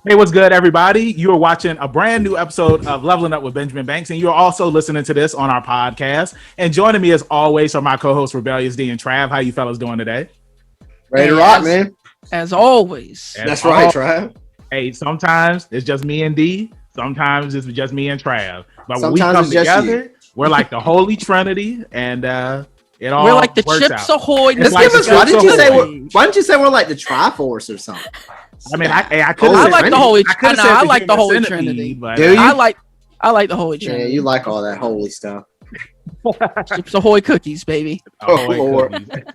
Hey, what's good, everybody? You are watching a brand new episode of Leveling Up with Benjamin Banks, and you're also listening to this on our podcast. And joining me, as always, are my co-hosts Rebellious D and Trav. How you fellas doing today? Ready to rock, man. As always. That's right, Trav. Hey, sometimes it's just me and D. Sometimes it's just me and Trav. But when we Sometimes come it's just together, we're like the Holy Trinity, and it all We're like the works Chips out. Ahoy. It's Why didn't you say we're we're like the Triforce or something? I mean, I could I like the Holy Trinity. I like the Holy Trinity. But, Do you? I like the Holy Trinity. Yeah, you like all that holy stuff. Chips Ahoy cookies, baby. Ahoy Lord. cookies.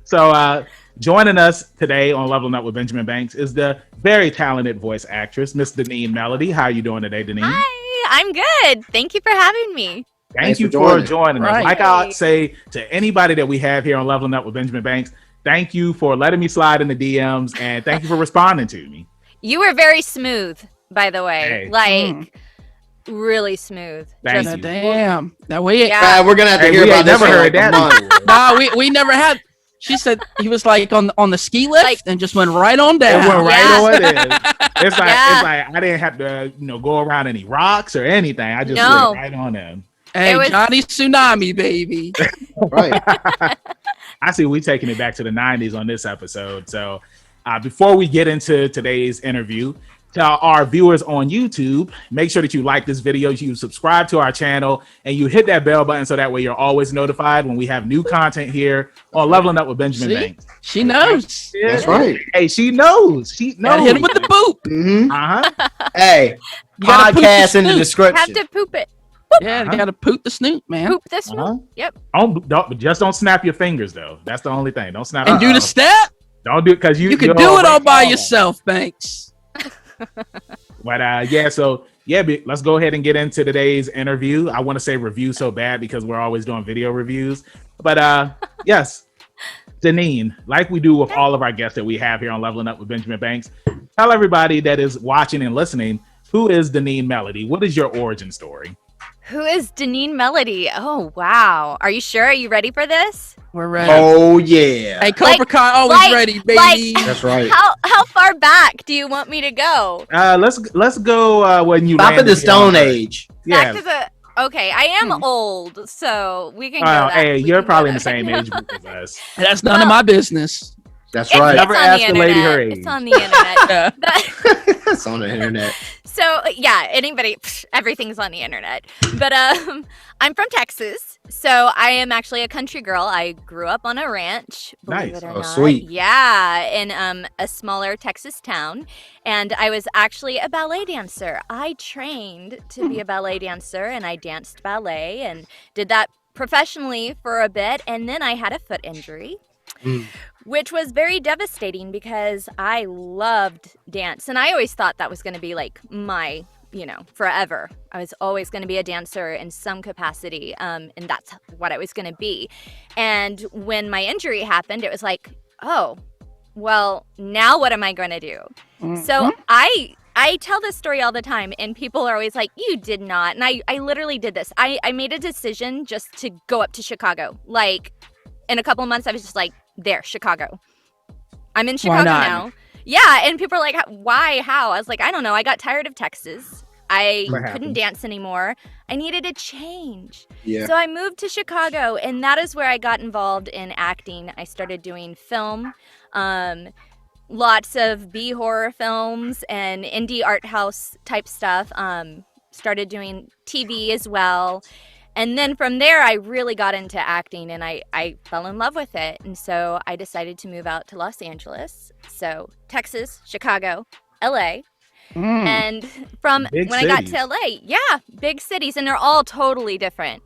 So, joining us today on Leveling Up with Benjamin Banks is the very talented voice actress, Miss Deneen Melody. How are you doing today, Deneen? Hi, I'm good. Thank you for having me. Thank you for joining us. Like I say to anybody that we have here on Leveling Up with Benjamin Banks, thank you for letting me slide in the DMs, and thank you for responding to me. You were very smooth, by the way. Hey. Really smooth. Thank you. Damn. Now we we're gonna have to hear about this. Never heard that. No, we never had. She said he was like on the ski lift and just went right on down. It went right on in. It's like I didn't have to go around any rocks or anything. I just went right on in. Hey, Johnny Tsunami, baby. Right. I see we taking it back to the 90s on this episode. So before we get into today's interview, to our viewers on YouTube, make sure that you like this video, you subscribe to our channel, and you hit that bell button so that way you're always notified when we have new content here on Leveling Up with Benjamin Banks. She knows. Yeah. That's right. Hey, she knows. She knows. Hit him with the boop. Mm-hmm. Uh-huh. Hey, podcast in the description. Have to poop it. Yeah, you gotta poop the snoot, man. Poop the snoot. Yep. Just don't snap your fingers though. That's the only thing. Don't snap. And do the step. Don't do it because you can do it all by yourself, Banks. But let's go ahead and get into today's interview. I want to say review so bad because we're always doing video reviews. But yes, Deneen, like we do with all of our guests that we have here on Leveling Up with Benjamin Banks, tell everybody that is watching and listening, who is Deneen Melody? What is your origin story? Who is Deneen Melody? Oh, wow. Are you sure? Are you ready for this? We're ready. Oh, yeah. Hey, Cobra Kai always ready, baby. That's right. How far back do you want me to go? Let's go when you stop at the Stone Age. Back to the. Okay, I am old, so we can go that. Hey, you're probably in the same age group as us. That's none of my business. That's right. Never ask the lady her age. It's on the internet. It's on the internet. So yeah, everything's on the internet. But I'm from Texas, so I am actually a country girl. I grew up on a ranch. Nice. Oh, sweet. Yeah, in a smaller Texas town, and I was actually a ballet dancer. I trained to be a ballet dancer, and I danced ballet and did that professionally for a bit, and then I had a foot injury. Which was very devastating because I loved dance. And I always thought that was going to be like my, forever. I was always going to be a dancer in some capacity. And that's what I was going to be. And when my injury happened, it was like, oh, well, now what am I going to do? Mm-hmm. So I tell this story all the time, and people are always like, you did not. And I literally did this. I made a decision just to go up to Chicago. Like, in a couple of months, I was just like, there, Chicago. I'm in Chicago now. Yeah, and people are like, why, how? I was like, I don't know. I got tired of Texas. I couldn't dance anymore. I needed a change. Yeah. So I moved to Chicago, and that is where I got involved in acting. I started doing film, lots of B-horror films and indie art house type stuff. Started doing TV as well. And then from there, I really got into acting, and I fell in love with it. And so I decided to move out to Los Angeles. So Texas, Chicago, LA. And from big when cities. I got to LA, big cities. And they're all totally different.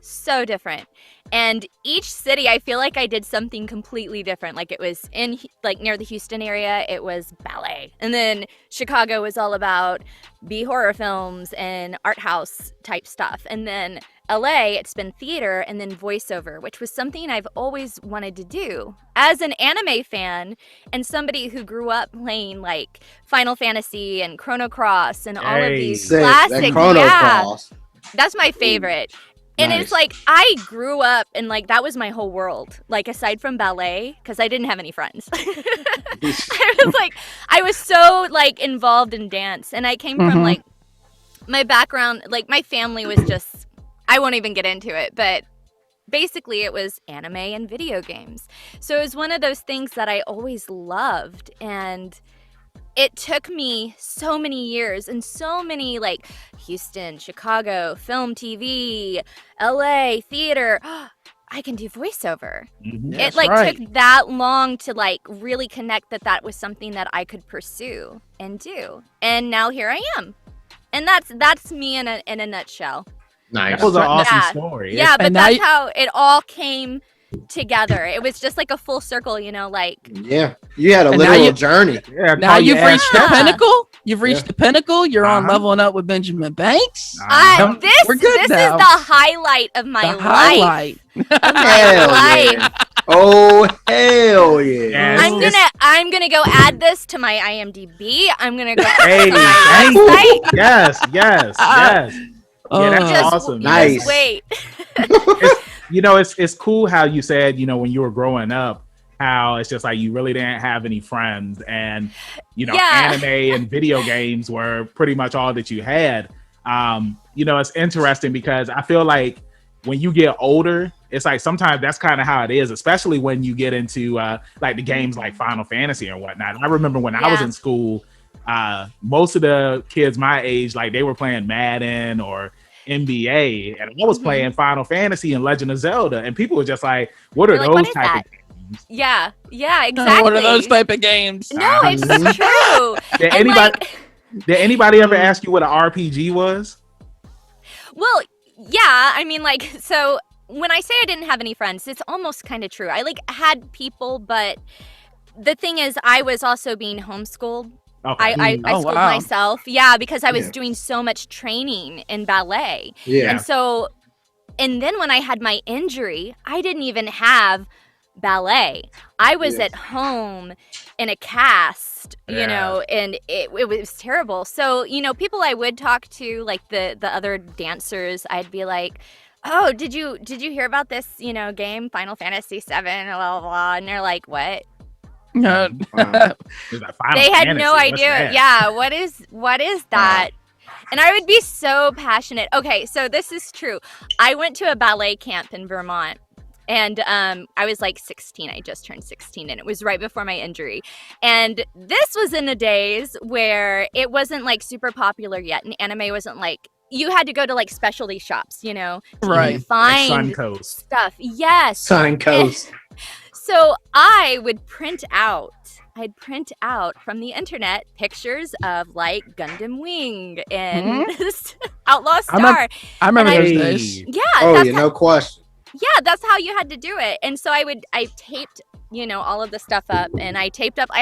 So different. And each city, I feel like I did something completely different. Like it was in near the Houston area, it was ballet. And then Chicago was all about B-horror films and art house type stuff. And then LA, it's been theater and then voiceover, which was something I've always wanted to do. As an anime fan and somebody who grew up playing like Final Fantasy and Chrono Cross and all of these classic, Chrono Cross. That's my favorite. And Nice. it's like I grew up and like that was my whole world. Like aside from ballet, because I didn't have any friends. I was so like involved in dance, and I came from like my background. Like my family was just, I won't even get into it, but basically it was anime and video games. So it was one of those things that I always loved, and it took me so many years and so many like Houston, Chicago, film, TV, LA, theater. I can do voiceover. That's It like right. took that long to like really connect that was something that I could pursue and do. And now here I am. And that's me in a nutshell. Nice. That was an awesome Yeah. story. Yeah, but And now that's you- how it all came together. It was just like a full circle, you know, like Yeah. You had a And now literal you- journey. Yeah, Now call you've your reached the Yeah. pinnacle. You've reached Yeah. the pinnacle. You're on Uh-huh. leveling up with Benjamin Banks. Uh-huh. We're good This now. is the highlight of my The life. highlight. Of my Hell life. yeah. Oh hell yeah. Yes. I'm gonna go add this to my IMDb. I'm gonna go Hey, to my thank website. you. Yes. Yeah, that's Just- awesome. Nice. Just wait. It's cool how you said, when you were growing up, how it's just like you really didn't have any friends, and Yeah. anime and video games were pretty much all that you had. It's interesting because I feel like when you get older, it's like sometimes that's kind of how it is, especially when you get into like the games like Final Fantasy and whatnot. I remember when I was Yeah. in school, most of the kids my age, like they were playing Madden or NBA, and I was playing Final Fantasy and Legend of Zelda, and people were just like, "What are They're like, those "What is type that?" of games?" Yeah, exactly. What are those type of games? No, it's Mhm. true. Did And, anybody ever ask you what an RPG was? Well, yeah, I mean, like, so when I say I didn't have any friends, it's almost kind of true. I like had people, but the thing is, I was also being homeschooled. Okay. I Oh, schooled wow. myself, yeah, because I was Yeah. doing so much training in ballet. Yeah. And so, and then when I had my injury, I didn't even have ballet. I was Yeah. at home in a cast, Yeah. and it was terrible. So, people I would talk to, like the other dancers, I'd be like, "Oh, did you hear about this, game, Final Fantasy 7, blah, blah, blah." And they're like, "What?" No. Wow. It's like Final They had Fantasy, no what's idea. that? Yeah, what is that? And I would be so passionate. Okay, so this is true. I went to a ballet camp in Vermont, and I was like 16. I just turned 16, and it was right before my injury. And this was in the days where it wasn't like super popular yet, and anime wasn't like, you had to go to like specialty shops, to Right. even Like find Suncoast. stuff. Yes. Sun Coast. So I'd print out from the internet pictures of like Gundam Wing and Outlaw Star. I remember And those Hey. days. Yeah, Oh that's yeah, no question. that's how you had to do it. And so I taped, all of the stuff up, and I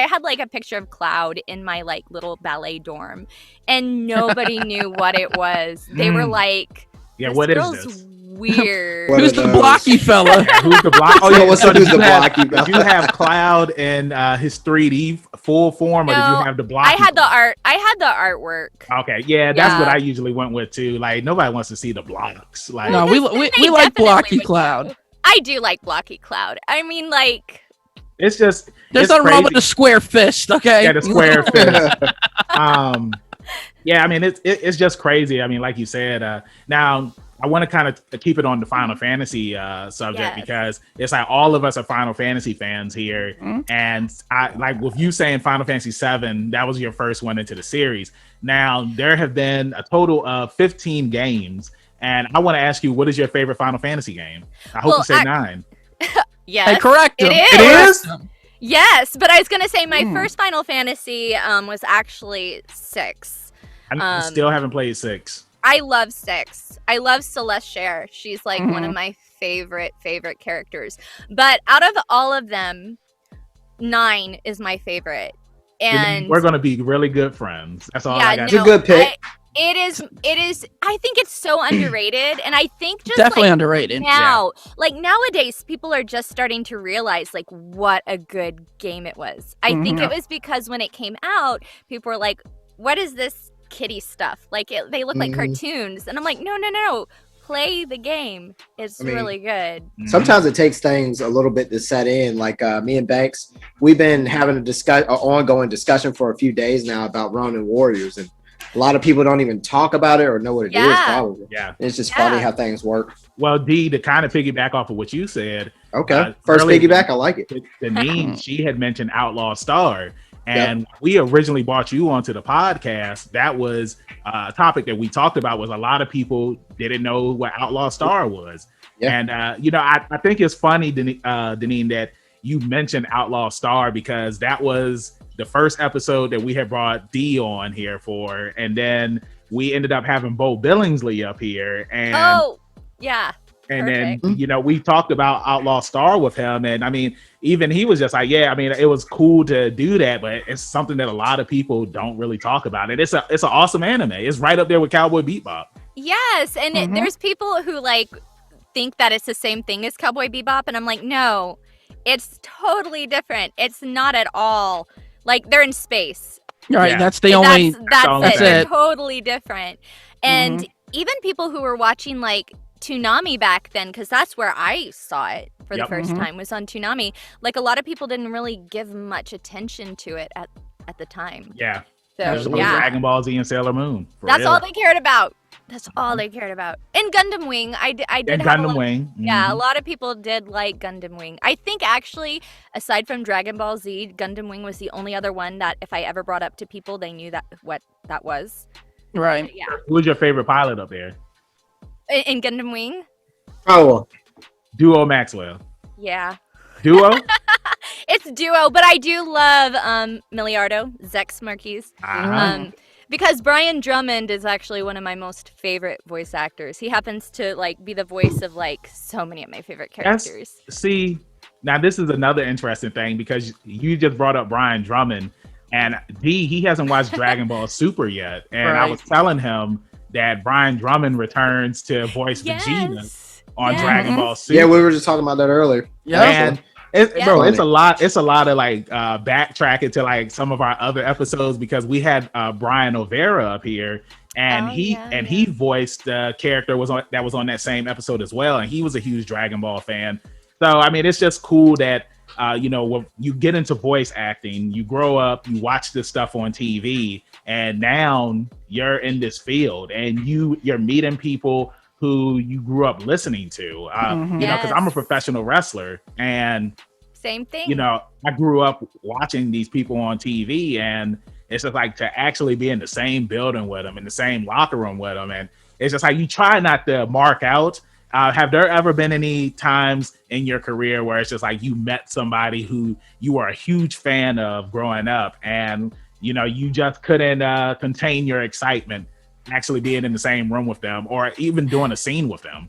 had like a picture of Cloud in my like little ballet dorm, and nobody knew what it was. They were like, Yeah, "This what is girl's this? weird." What Who's are the those? blocky fella? Yeah, who's the block? Oh So yeah, what's so up, who's did you the have- blocky Did you have Cloud in his 3D full form, or did No, you have the block? I had the art. I had the artwork. Okay, yeah, that's what Yeah. I usually went with too. Like nobody wants to see the blocks. Like No, we They we like definitely blocky would. Cloud. I do like blocky Cloud. I mean, like, it's just There's it's nothing wrong crazy. with the square fist, okay? Yeah, the square fist. Yeah, I mean it's just crazy. I mean, like you said. Now I want to kind of keep it on the Final Fantasy subject Yes. because it's like all of us are Final Fantasy fans here, Mhm. and I like with you saying Final Fantasy 7, that was your first one into the series. Now there have been a total of 15 games, and I want to ask you, what is your favorite Final Fantasy game? I hope Well, you say 9. yes. Hey, correct him. It is. It is? Yes, but I was gonna say my Hmm. first Final Fantasy was actually 6. I still haven't played 6. I love 6. I love Celeste Share. She's like one of Mhm. my favorite characters. But out of all of them, 9 is my favorite. And We're gonna be really good friends. That's all I got. It's a good pick. It is. I think it's so underrated, and I think just Definitely like underrated. now, like nowadays, people are just starting to realize like what a good game it was. I think Mhm. it was because when it came out, people were like, "What is this kiddie stuff? Like they look like Mhm. cartoons," and I'm like, "No, play the game. It's really good. Sometimes it takes things a little bit to set in. Like me and Banks, we've been having an ongoing discussion for a few days now about Ronin Warriors, and a lot of people don't even talk about it or know what it is. Probably, it's just funny how things work. Well, D, to kind of piggyback off of what you said. Okay, first piggyback, I like it. Deneen, she had mentioned Outlaw Star. And we originally brought you onto the podcast. That was a topic that we talked about. Was a lot of people didn't know what Outlaw Star was. And I think it's funny, Deneen, that you mentioned Outlaw Star, because that was the first episode that we had brought D on here for, and then we ended up having Bo Billingsley up here. And and perfect. then, we talked about Outlaw Star with him. And I mean, even he was just like, it was cool to do that, but it's something that a lot of people don't really talk about. And it's an awesome anime. It's right up there with Cowboy Bebop. Yes. And there's people who think that it's the same thing as Cowboy Bebop. And I'm like, no, it's totally different. It's not at all. Like, they're in space. Right. That's the only. That's it. They're totally different. And even people who were watching Toonami back then, because that's where I saw it for the first time, was on Toonami. A lot of people didn't really give much attention to it at the time. Yeah. So, Dragon Ball Z and Sailor Moon. That's all they cared about. That's all they cared about. And Gundam Wing. I did have Gundam Wing. Yeah, a lot of people did like Gundam Wing. I think actually, aside from Dragon Ball Z, Gundam Wing was the only other one that if I ever brought up to people, they knew what that was. Right. But, yeah. Who was your favorite pilot up there? In Gundam Wing? Oh, Duo Maxwell. Yeah. Duo? It's Duo, but I do love Miliardo, Zex Marquise. Because Brian Drummond is actually one of my most favorite voice actors. He happens to be the voice of so many of my favorite characters. See, now this is another interesting thing, because you just brought up Brian Drummond, and he hasn't watched Dragon Ball Super yet. And I was telling him that Brian Drummond returns to voice Vegeta on Dragon Ball Super. Yeah, we were just talking about that earlier. Yeah. Bro, it's a lot of backtracking to some of our other episodes, because we had Brian O'Vera up here, and he voiced the character that was on that same episode as well, and he was a huge Dragon Ball fan. So I mean, it's just cool that when you get into voice acting, you grow up, you watch this stuff on TV, and now you're in this field, and you're meeting people who you grew up listening to, because I'm a professional wrestler, and same thing. I grew up watching these people on TV, and it's just to actually be in the same building with them, in the same locker room with them, and it's just you try not to mark out. Have there ever been any times in your career where it's just you met somebody who you were a huge fan of growing up, and you just couldn't contain your excitement actually being in the same room with them, or even doing a scene with them?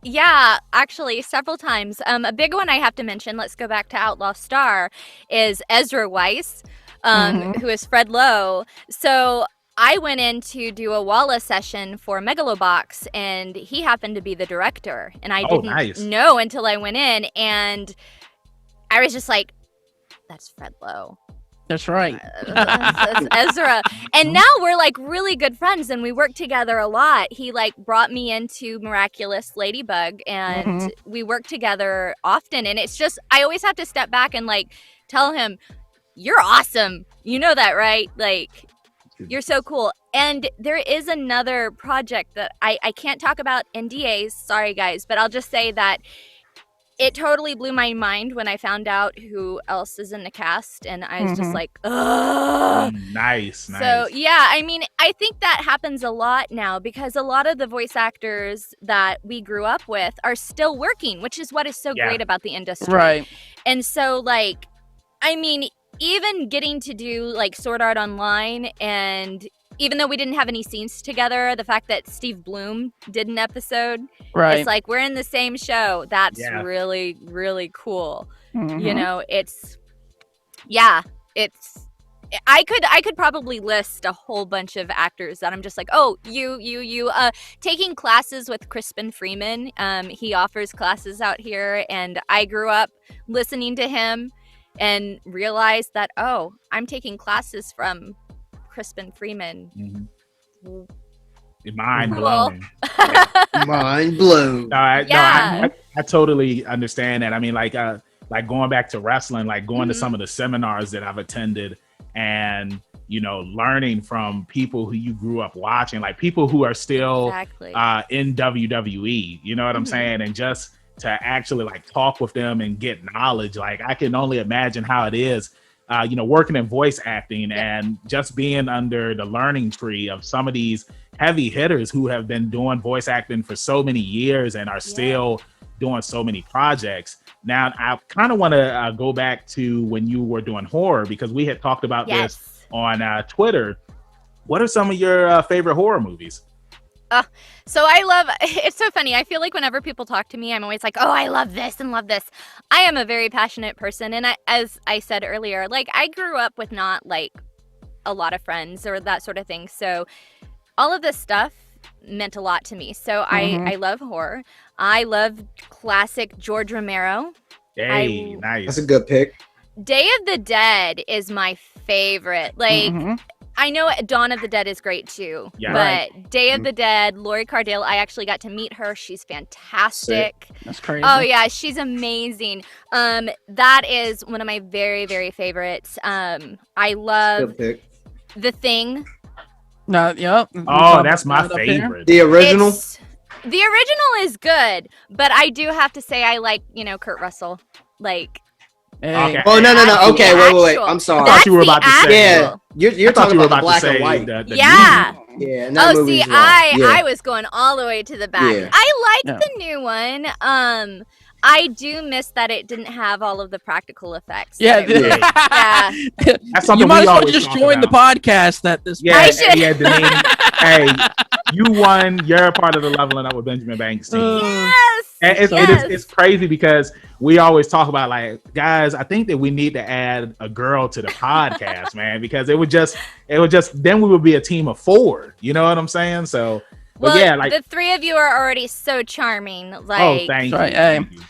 Yeah, actually several times. A big one I have to mention, let's go back to Outlaw Star, is Ezra Weiss, who is Fred Lowe. So I went in to do a Walla session for Megalobox, and he happened to be the director, and I didn't know until I went in, and I was just like, that's Fred Lowe. That's right. That's Ezra. And now we're really good friends, and we work together a lot. He brought me into Miraculous Ladybug, and we work together often. And it's just, I always have to step back and tell him, you're awesome. You know that, right? You're so cool. And there is another project that I can't talk about NDAs. Sorry, guys, but I'll just say that it totally blew my mind when I found out who else is in the cast, and I was just like, ugh. Nice. So, yeah, I mean, I think that happens a lot now, because a lot of the voice actors that we grew up with are still working, which is what is so great about the industry. Right. And so, I mean, even getting to do, Sword Art Online, and even though we didn't have any scenes together, the fact that Steve Bloom did an episode, it's we're in the same show. That's really, really cool. It's I could probably list a whole bunch of actors that I'm just you taking classes with Crispin Freeman. He offers classes out here, and I grew up listening to him and realized that, I'm taking classes from Crispin Freeman. mind Cool. blown. Mind blown. I totally understand that. I mean, like going back to wrestling, like going to some of the seminars that I've attended, and learning from people who you grew up watching, like people who are still in WWE. You know what I'm saying? And just to actually like talk with them and get knowledge, like I can only imagine how it is. Working in voice acting and just being under the learning tree of some of these heavy hitters who have been doing voice acting for so many years and are still doing so many projects. Now, I kind of want to go back to when you were doing horror, because we had talked about this on Twitter. What are some of your favorite horror movies? So it's so funny. I feel like whenever people talk to me, I'm always like, oh, I love this and love this. I am a very passionate person. And as I said earlier, like I grew up with not like a lot of friends or that sort of thing. So all of this stuff meant a lot to me. So I love horror. I love classic George Romero. Hey, nice. That's a good pick. Day of the Dead is my favorite. Like, I know Dawn of the Dead is great too, but Day of the Dead, Laurie Cardale, I actually got to meet her. She's fantastic. That's crazy. Oh yeah, she's amazing. That is one of my very, very favorites. I love The Thing. Oh, that's my favorite. The original? The original is good, but I do have to say I like, Kurt Russell. Like, okay. Oh no. Okay, wait. I'm sorry. I thought you were about to say. Yeah, you're talking about the black and white. Yeah. Yeah. And that movie's I was going all the way to the back. Yeah. I like the new one. I do miss that it didn't have all of the practical effects. Yeah. That's something you might we as well always just talk join about. the podcast at this point. I should. Yeah, Deneen. Hey, you won. You're a part of the Leveling Up with Benjamin Banks team. Yes. And it's crazy because we always talk about, like, guys, I think that we need to add a girl to the podcast, man, because it would just then we would be a team of 4. You know what I'm saying? So, but well, like the 3 of you are already so charming. Like, thank you. Right, Thank you.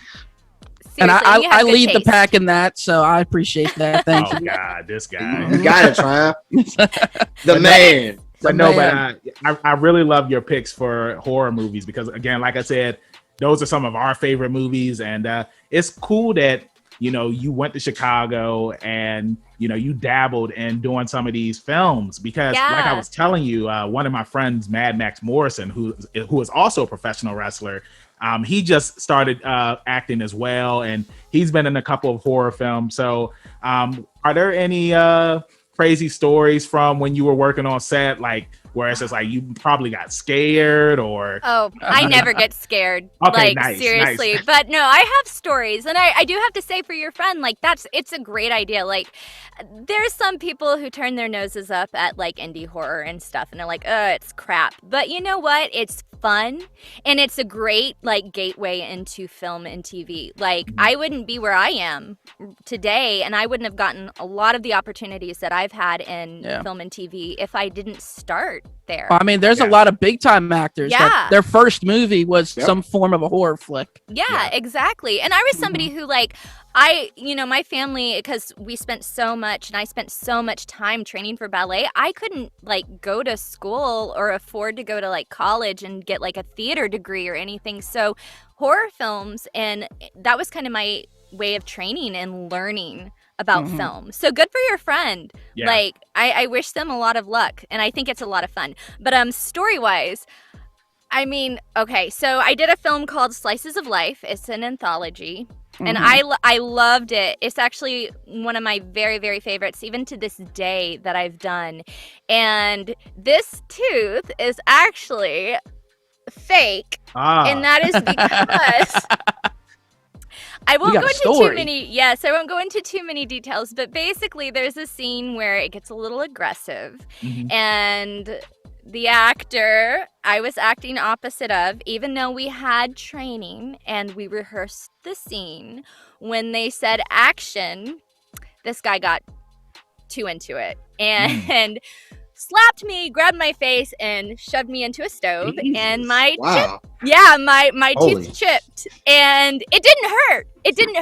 And I lead the taste. pack in that, so I appreciate that. Thank you. God, this guy. You got it, Trav. The man. But no, I really love your picks for horror movies because, again, like I said, those are some of our favorite movies, and it's cool that you went to Chicago and you dabbled in doing some of these films because, like I was telling you, one of my friends, Mad Max Morrison, who is also a professional wrestler, he just started acting as well, and he's been in a couple of horror films. So, are there any crazy stories from when you were working on set, like where it's just like you probably got scared or? Oh, I never get scared. Okay, like, nice, seriously. nice. But no, I have stories, and I do have to say for your friend, like it's a great idea. Like, there's some people who turn their noses up at like indie horror and stuff, and they're like, it's crap. But you know what? It's fun, and it's a great like gateway into film and TV. Like, I wouldn't be where I am today, and I wouldn't have gotten a lot of the opportunities that I've had in film and TV if I didn't start there. I mean, there's a lot of big time actors that their first movie was some form of a horror flick. Yeah, exactly. And I was somebody who, like, my family, because we spent so much, and I spent so much time training for ballet, I couldn't like go to school or afford to go to like college and get like a theater degree or anything. So horror films, and that was kind of my way of training and learning about film. So good for your friend. Yeah. Like, I wish them a lot of luck, and I think it's a lot of fun. But story-wise, I mean, okay, so I did a film called Slices of Life. It's an anthology, and I loved it. It's actually one of my very, very favorites, even to this day, that I've done. And this tooth is actually fake, and that is because... I won't go into too many. Yes, I won't go into too many details, but basically there's a scene where it gets a little aggressive, and the actor I was acting opposite of, even though we had training and we rehearsed the scene, when they said action, this guy got too into it and slapped me, grabbed my face, and shoved me into a stove. Jesus. And my my tooth chipped, and it didn't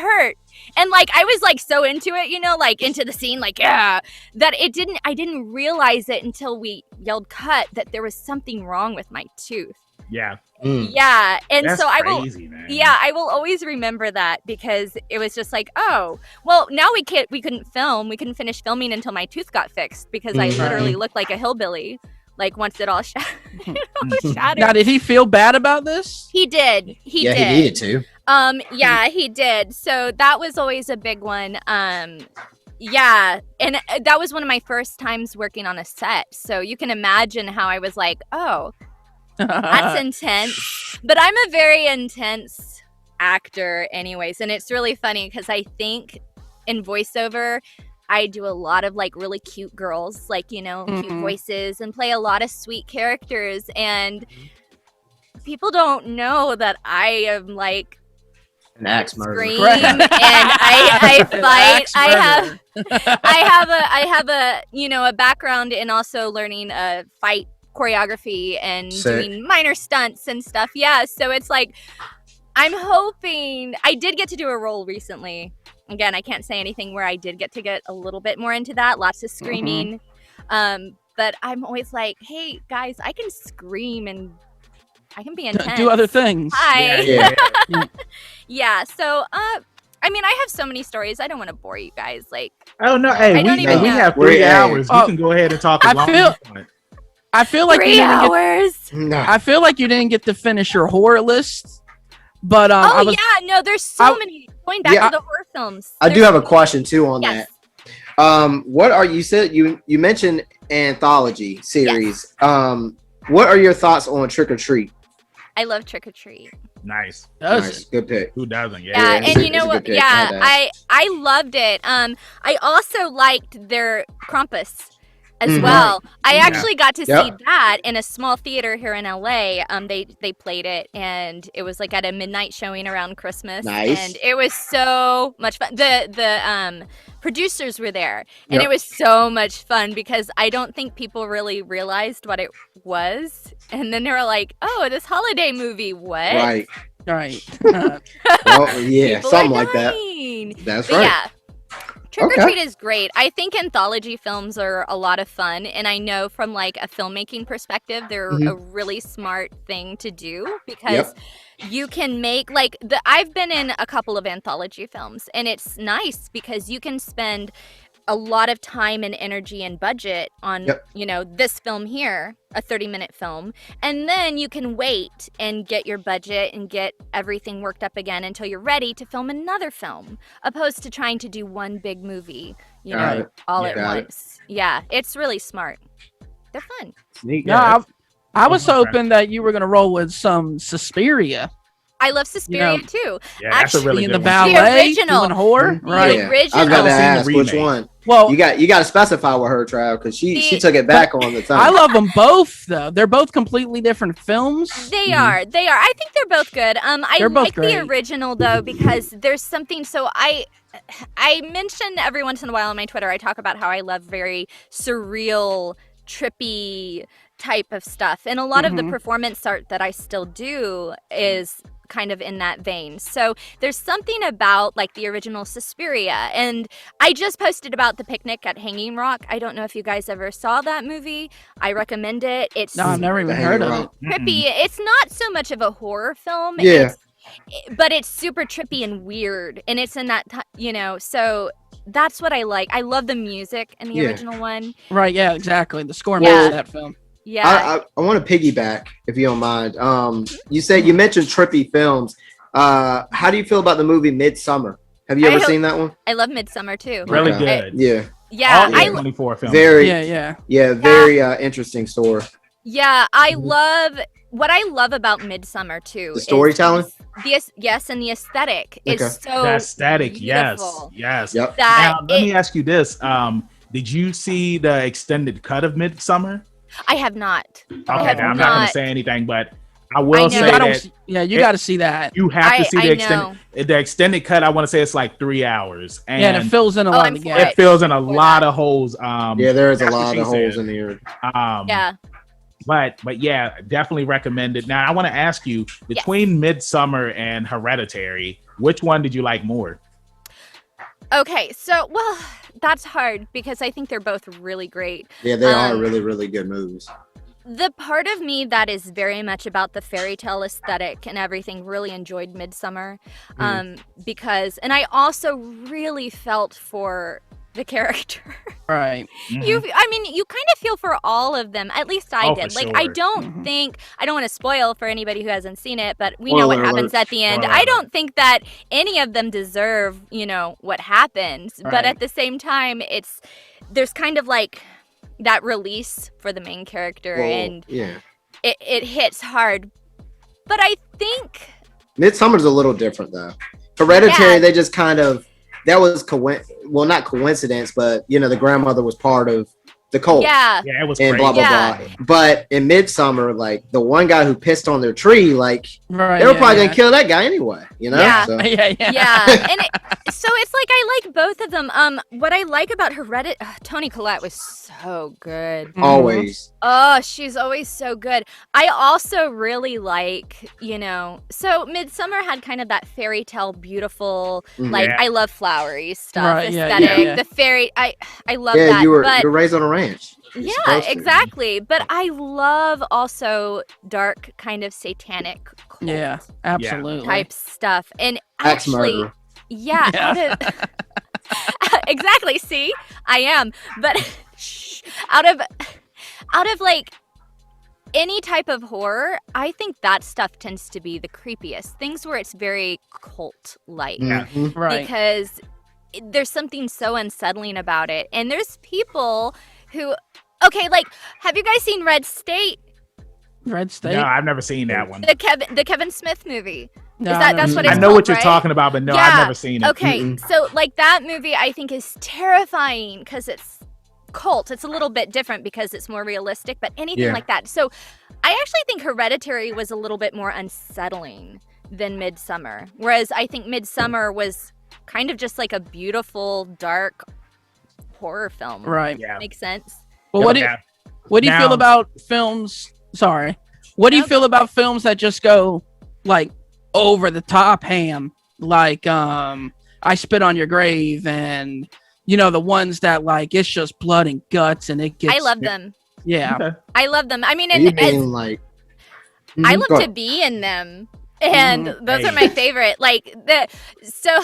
hurt. And like I was like so into it, like into the scene, like that I didn't realize it until we yelled cut that there was something wrong with my tooth. Yeah. Yeah, and That's so crazy, man. I will always remember that because it was just like, oh, well, now we couldn't finish filming until my tooth got fixed because I literally looked like a hillbilly. Like once it all shattered. Now, did he feel bad about this? He did. He did. He needed to. Yeah, he did. So that was always a big one. Yeah, and that was one of my first times working on a set. So you can imagine how I was like, oh, that's intense. But I'm a very intense actor anyways. And it's really funny because I think in voiceover, I do a lot of like really cute girls, like, cute voices and play a lot of sweet characters. And people don't know that I am like an axe murderer. Scream and I fight. I have a background in also learning fight choreography and doing minor stunts and stuff. Yeah, so it's like I'm hoping I did get to do a role recently. Again, I can't say anything where I did get a little bit more into that. Lots of screaming. But I'm always like, hey guys, I can scream and I can be intense. Do other things. Hi. Yeah. Yeah. So, I have so many stories. I don't want to bore you guys. Like, oh no, hey, we have 3 hours. We can go ahead and talk. I feel like 3 hours. I feel like you didn't get to finish your horror list. But there's so many. Going back to the horror films. I do have a question too on that. What are you said you mentioned anthology series? Yes. What are your thoughts on Trick or Treat? I love Trick or Treat. Nice. Good pick. Who doesn't? Yeah, and you know what? Yeah, I loved it. I also liked their Krampus as well. I actually got to see that in a small theater here in LA. They played it, and it was like at a midnight showing around Christmas. Nice. And it was so much fun. The producers were there, and it was so much fun because I don't think people really realized what it was, and then they were like, "Oh, this holiday movie, what?" Right. Right. Well, yeah, something like that. That's right. Yeah. Trick or Treat is great. I think anthology films are a lot of fun, and I know from like a filmmaking perspective, they're a really smart thing to do because you can make I've been in a couple of anthology films, and it's nice because you can spend a lot of time and energy and budget on this film here, a 30-minute film, and then you can wait and get your budget and get everything worked up again until you're ready to film another film, opposed to trying to do one big movie all at once. Yeah, it's really smart. They're fun. Neat. I was hoping that you were going to roll with some Suspiria. I love Suspiria too. Yeah, that's a really in good the ballet, the original doing horror, right? The original. I was about to ask which one. Well, you got to specify with her, Trav, because she took it back on the time. I love them both, though. They're both completely different films. They are. I think they're both good. I like great. the original though because there's something. So I mention every once in a while on my Twitter. I talk about how I love very surreal, trippy type of stuff, and a lot of the performance art that I still do is kind of in that vein. So there's something about like the original Suspiria, and I just posted about The Picnic at Hanging Rock. I don't know if you guys ever saw that movie. I recommend it. It's I've never even heard of it. Trippy. It's not so much of a horror film. But it's super trippy and weird, and it's in that so that's what I like. I love the music in the original one. Right, yeah, exactly. The score matches that film. Yeah. I want to piggyback, if you don't mind. You mentioned trippy films. How do you feel about the movie Midsummer? Have you ever seen that one? I love Midsummer too. Really good. Yeah. All 24 films. Very interesting story. Yeah, I love what I love about Midsummer too. The storytelling? And the aesthetic is so the aesthetic, beautiful. yes. Yep. Now, let me ask you this. Did you see the extended cut of Midsummer? I have not. Okay, I'm not going to say anything, but I will say that. Yeah, you got to see that. You have to see the extended cut. I want to say it's like 3 hours. And it fills in a lot of gaps. It fills in a lot of holes. There is a lot of holes in here. But yeah, definitely recommend it. Now, I want to ask you, between Midsummer and Hereditary, which one did you like more? Okay, so well, that's hard because I think they're both really great. Yeah, they are really, really good movies. The part of me that is very much about the fairy tale aesthetic and everything really enjoyed Midsummer, because, and I also really felt for the character. Right. I mean, you kind of feel for all of them. At least I did. Like, sure. I don't think, I don't want to spoil for anybody who hasn't seen it, but we know what Spoiler happens alert. at the end. Spoiler I don't think that any of them deserve, what happens. Right. But at the same time, there's kind of like that release for the main character, Well, and yeah. it hits hard. But I think Midsummer's a little different though. Hereditary, Yeah. they just kind of not coincidence, but the grandmother was part of the cult. yeah. Yeah, it was And crazy. blah blah Yeah. blah. But in Midsummer, like the one guy who pissed on their tree, like Right. they were probably gonna kill that guy anyway. Yeah. So, Yeah. Yeah, and so it's like I like both of them. What I like about Toni Collette was so good. always. Oh, she's always so good. I also really like, so Midsummer had kind of that fairy tale, beautiful, like Yeah. I love flowery stuff, Right, yeah, aesthetic. yeah. The fairy, I love Yeah, that. you're but raised on a ranch. You're yeah, supposed to. exactly. But I love also dark, kind of satanic cult Yeah. Absolutely. type stuff, and Axe actually. murderer. Yeah, Yeah. exactly. See, I am, but out of like any type of horror, I think that stuff tends to be the creepiest. Things where it's very cult-like, Yeah. Mhm. Right. because there's something so unsettling about it. And there's people who, okay, like, have you guys seen Red State, Red State. No, I've never seen that one. the Kevin Smith movie? No, Is I that's what never it's I seen know called, what you're right? talking about, but no, I've never seen it. Okay, Mm-mm. so like that movie I think is terrifying because it's cult. It's a little bit different because it's more realistic, but anything Yeah. like that. So I actually think Hereditary was a little bit more unsettling than Midsummer, whereas I think Midsummer was kind of just like a beautiful, dark horror film. Right. Yeah. Makes sense? Well, Yeah. what do you feel Now- about films? Sorry. What do you Okay. feel about films that just go like over the top ham? Like I Spit on Your Grave, and the ones that like it's just blood and guts and it gets I love them. Yeah. Okay. I love them. I mean, You and being like, I Mhm, love go to ahead. be in them, and those are Hey. my favorite. Like so.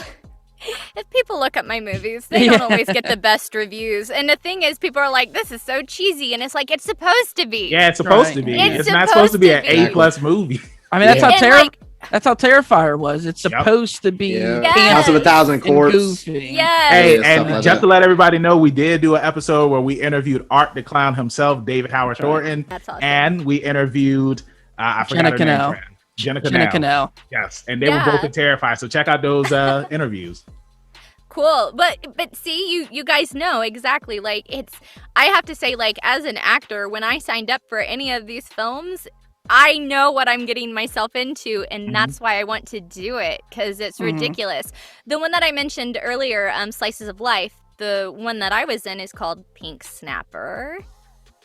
If people look at my movies, they don't Yeah. always get the best reviews. And the thing is, people are like, "This is so cheesy," and it's like it's supposed to be. Yeah, it's supposed Right. to be. It's It's not supposed to be an supposed to be. A+ movie. I mean, that's Yeah. how And, like, that's how Terrifier was. It's supposed to be Yeah. Yes. House of a Thousand and Corpse. goofy. yes. Hey, Yeah, stuff and like just that. to let everybody know, we did do an episode where we interviewed Art the Clown himself, David Howard That's right. Thornton, That's awesome. and we interviewed I forgot Jenna her name. Cannell. Fran. Jenna Jenna Cannell. Cannell. Yes, and they were Yeah. both in Terrifier. So check out those interviews. Cool. But see, you guys know exactly. Like I have to say, like, as an actor, when I signed up for any of these films, I know what I'm getting myself into, and that's why I want to do it, because it's Mhm. ridiculous. The one that I mentioned earlier, Slices of Life, the one that I was in is called Pink Snapper.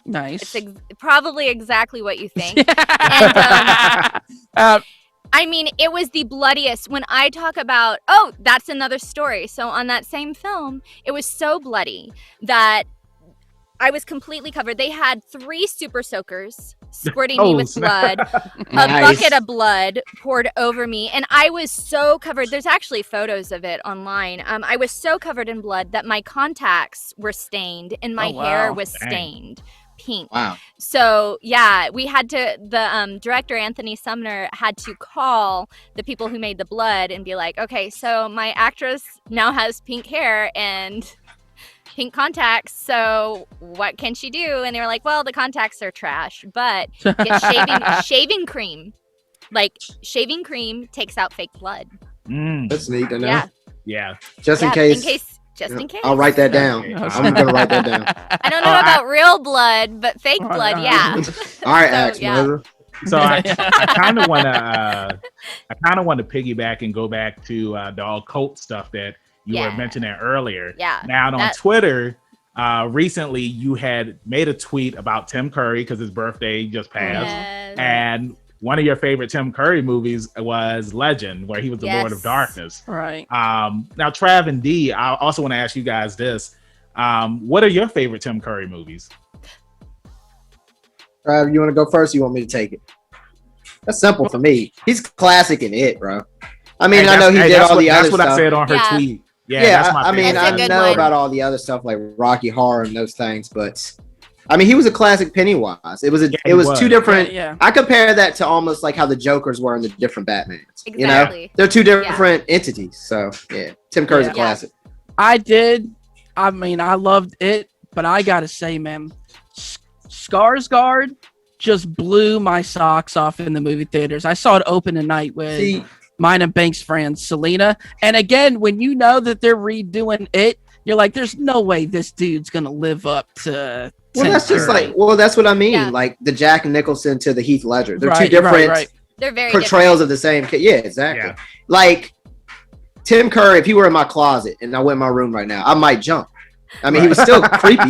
Nice. It's probably exactly what you think. And, I mean, it was the bloodiest. When I talk about, that's another story. So on that same film, it was so bloody that I was completely covered. They had 3 super soakers squirting me with snap. blood, a Nice. bucket of blood poured over me, and I was so covered. There's actually photos of it online. I was so covered in blood that my contacts were stained and my Oh, wow. hair was Dang. stained pink. Wow. So yeah, we had to. The director Anthony Sumner had to call the people who made the blood and be like, "Okay, so my actress now has pink hair and pink contacts. So what can she do?" And they were like, "Well, the contacts are trash, but get shaving cream. Like shaving cream takes out fake blood. That's neat to know. Yeah, Yeah. Just yeah, in case. just in case. I'll write that down. Okay. I'm gonna write that down. I don't know about real blood, but fake Right, blood, right. yeah. All right, So, Axe yeah. murderer. So I kind of want to piggyback and go back to the occult stuff that you were Yeah. mentioning earlier. Yeah. Now on that- Twitter, recently you had made a tweet about Tim Curry because his birthday just passed, Yes. and one of your favorite Tim Curry movies was Legend, where he was the Lord of Darkness. Right. Now, Trav and D, I also want to ask you guys this. What are your favorite Tim Curry movies? Trav, you want to go first? Or you want me to take it? That's simple for me. He's classic in it, bro. I mean, I know he did all the other stuff. That's what I said on her tweet. Yeah, that's my I mean, I know about all the other stuff like Rocky Horror and those things, but I mean, he was a classic Pennywise. It was two different. Yeah. I compare that to almost like how the Jokers were in the different Batmans. Exactly. You know, they're two different entities. So yeah, Tim Curry's a classic. I loved it, but I gotta say, man, Skarsgård just blew my socks off in the movie theaters. I saw it open tonight with mine and Banks' friend Selena. And again, when you know that they're redoing it, you're like, there's no way this dude's gonna live up to. Well, that's just like, that's what I mean. Yeah. Like the Jack Nicholson to the Heath Ledger. They're two different They're very portrayals different. of the same. Yeah, exactly. Yeah. Like Tim Curry, if he were in my closet and I went in my room right now, I might jump. I mean, he was still creepy.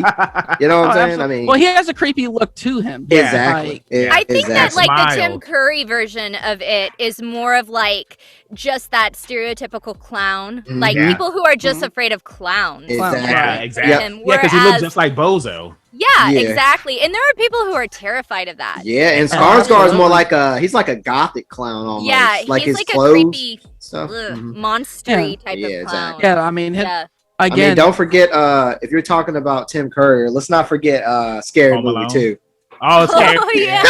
You know what I'm saying? I mean, well, he has a creepy look to him. Exactly. I think that like the Tim Curry version of it is more of like just that stereotypical clown, like people who are just afraid of clowns. Exactly. Yeah, exactly. Yeah, because he looks just like Bozo. Yeah, exactly. And there are people who are terrified of that. Yeah, and Skarsgård is more like he's like a gothic clown almost. Yeah, like he's his like clothes, a creepy, stuff. monster-y type of clown. Yeah, I mean, again, I mean, don't forget if you're talking about Tim Curry, let's not forget Scary Movie 2. Oh, Scary. Oh yeah.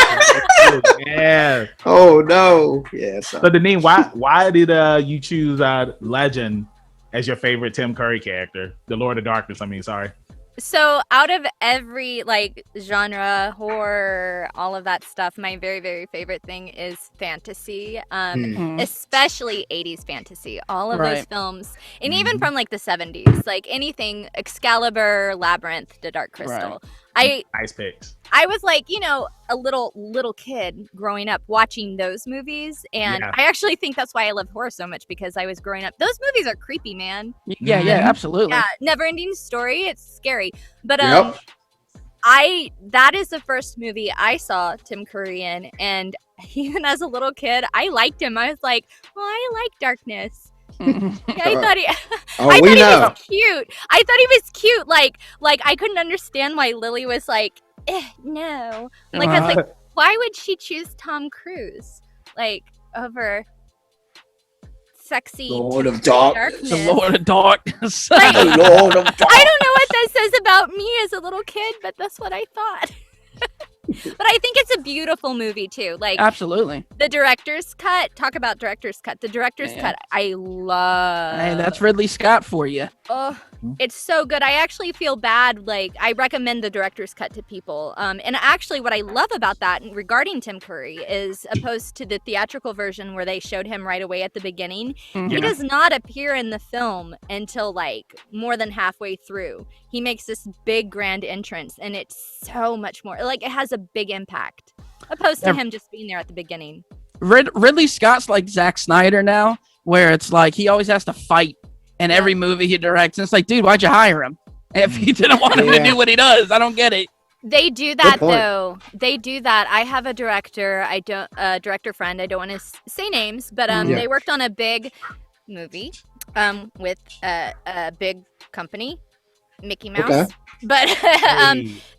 Yeah. Oh no. Yeah. So Deneen, why did you choose Legend as your favorite Tim Curry character? The Lord of Darkness, I mean, sorry. So out of every like genre, horror, all of that stuff, my very, very favorite thing is fantasy, especially 80s fantasy. All of those films, and even from like the 70s, like anything Excalibur, Labyrinth, The Dark Crystal. Nice picks. I was like, a little kid growing up watching those movies, and I actually think that's why I love horror so much, because I was growing up. Those movies are creepy, man. Yeah, absolutely. Yeah, Never-Ending Story. It's scary, but that is the first movie I saw Tim Curry in, and even as a little kid, I liked him. I was like, well, I like darkness. I thought he was cute. I thought he was cute. Like I couldn't understand why Lily was like, no. Like I was like, why would she choose Tom Cruise like over sexy Lord of Darkness? The Lord of Darkness. Like, the Lord of Darkness. I don't know what that says about me as a little kid, but that's what I thought. But I think it's a beautiful movie too. Like, absolutely. The director's cut. Talk about director's cut. The director's cut. I love. Hey, that's Ridley Scott for you. Oh, it's so good. I actually feel bad. Like, I recommend the director's cut to people. And actually, what I love about that regarding Tim Curry is, opposed to the theatrical version where they showed him right away at the beginning, he does not appear in the film until like more than halfway through. He makes this big grand entrance, and it's so much more. Like, it has a big impact, opposed to him just being there at the beginning. Ridley Scott's like Zack Snyder now, where it's like he always has to fight in every movie he directs. And it's like, dude, why'd you hire him if you didn't want him to do what he does? I don't get it. They do that though. They do that. I have a director. Director friend. I don't want to say names, but they worked on a big movie with a big company, Mickey Mouse. Okay. But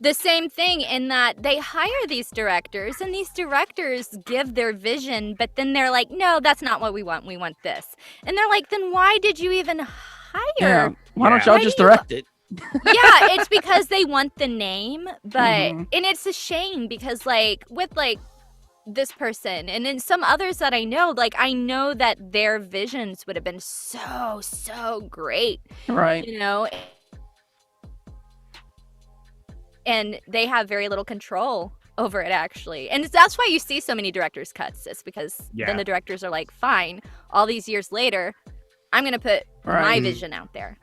the same thing in that they hire these directors, and these directors give their vision, but then they're like, no, that's not what we want. We want this. And they're like, then why did you even hire? Yeah. Why don't y'all just direct it? Yeah, it's because they want the name, but and it's a shame because like with like this person and then some others that I know that their visions would have been so great. Right. And they have very little control over it, actually. And that's why you see so many director's cuts. It's because then the directors are like, fine, all these years later, I'm going to put my vision out there.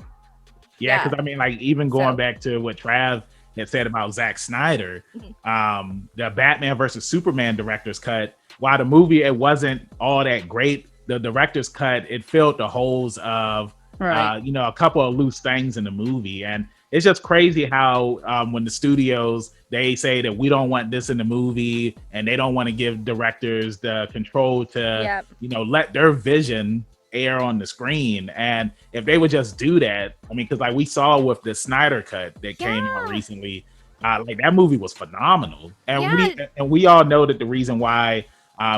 Yeah, because I mean, like, even going back to what Trav had said about Zack Snyder, the Batman versus Superman director's cut, while the movie, it wasn't all that great, the director's cut, it filled the holes of Right. you know, a couple of loose things in the movie. And it's just crazy how when the studios, they say that we don't want this in the movie, and they don't want to give directors the control to, you know, let their vision air on the screen. And if they would just do that, I mean, because like we saw with the Snyder cut that came out recently, like that movie was phenomenal. And we all know that the reason why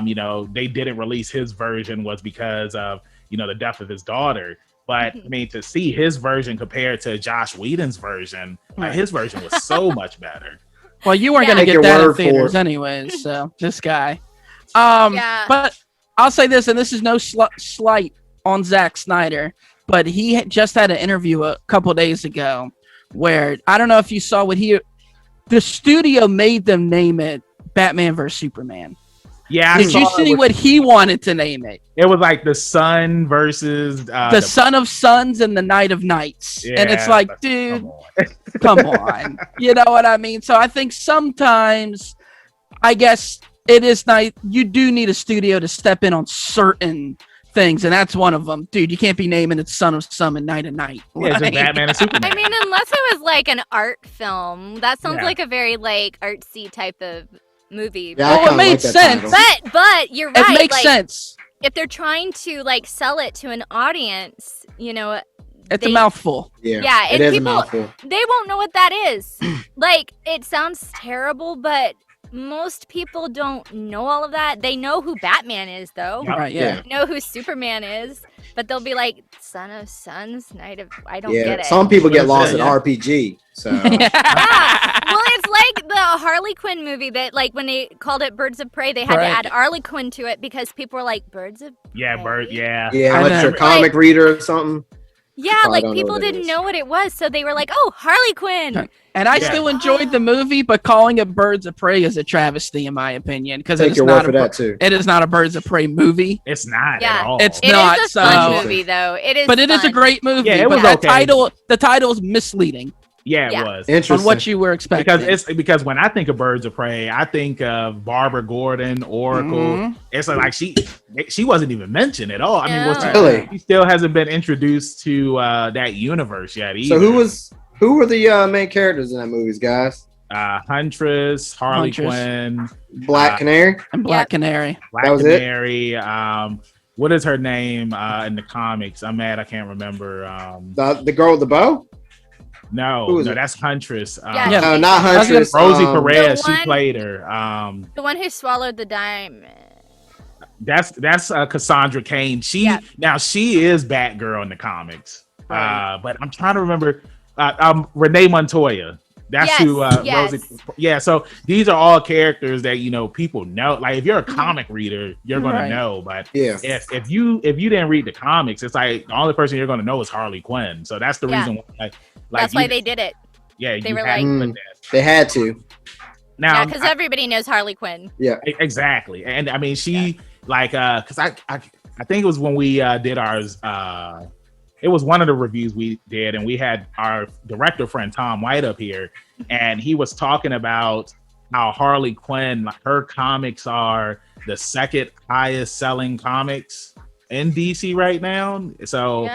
you know, they didn't release his version was because of, you know, the death of his daughter. But I mean, to see his version compared to Josh Whedon's version, his version was so much better. Well, you weren't going to get that in theaters anyways, so this guy. But I'll say this, and this is no slight on Zack Snyder, but he just had an interview a couple days ago where, I don't know if you saw what the studio made them name it Batman vs Superman. Yeah, did you see what he wanted to name it? It was like the sun versus the Son of Suns and the Night of Nights. Yeah, and it's like, dude, come on. You know what I mean? So I think sometimes, I guess it is nice. You do need a studio to step in on certain things, and that's one of them. Dude, you can't be naming it Son of Sun and Night of Night. Yeah, just Batman and Superman. I mean, unless it was like an art film. That sounds like a very like artsy type of movie. Yeah, well, it made sense. But you're right. It makes sense. If they're trying to like sell it to an audience, you know, it's a mouthful. Yeah, it is people, a mouthful. They won't know what that is. Like, it sounds terrible, but most people don't know all of that. They know who Batman is, though. Right, yeah. They know who Superman is, but they'll be like, Son of Suns, Night of... I don't get it. Some people get lost in RPG, so... Well, it's like the Harley Quinn movie that, like, when they called it Birds of Prey, they had to add Harley Quinn to it because people were like, Birds of Prey? Yeah, unless you're a comic reader or something. Yeah, like people didn't know what it was, so they were like, "Oh, Harley Quinn." And I still enjoyed the movie, but calling it Birds of Prey is a travesty, in my opinion, because it is not it is not a Birds of Prey movie. It's not at all. It's not. It is a fun movie, though. It is, but it is a great movie. Yeah, it was but the title is misleading. Yeah, it was interesting on what you were expecting. Because when I think of Birds of Prey, I think of Barbara Gordon, Oracle. It's like she wasn't even mentioned at all. I mean, she still hasn't been introduced to that universe yet either. So who were the main characters in that movies, guys? Huntress, Harley Quinn, Black Canary, and Black Canary. Black Canary. What is her name in the comics? I'm mad I can't remember. The girl with the bow. No, that's Huntress. No, not Huntress. Rosie Perez. She played her. The one who swallowed the diamond. That's Cassandra Cain. Now she is Batgirl in the comics. But I'm trying to remember. Renee Montoya. That's who. Rosie. Yeah. So these are all characters that people know. Like if you're a comic reader, you're gonna know. But if you didn't read the comics, it's like the only person you're gonna know is Harley Quinn. So that's the reason why. That's why they did it. Yeah, they were like, they had to. Now, because everybody knows Harley Quinn. Yeah, exactly. And I mean, she because I think it was when we did ours. It was one of the reviews we did, and we had our director friend Tom White up here, and he was talking about how Harley Quinn, her comics are the second highest selling comics in DC right now. So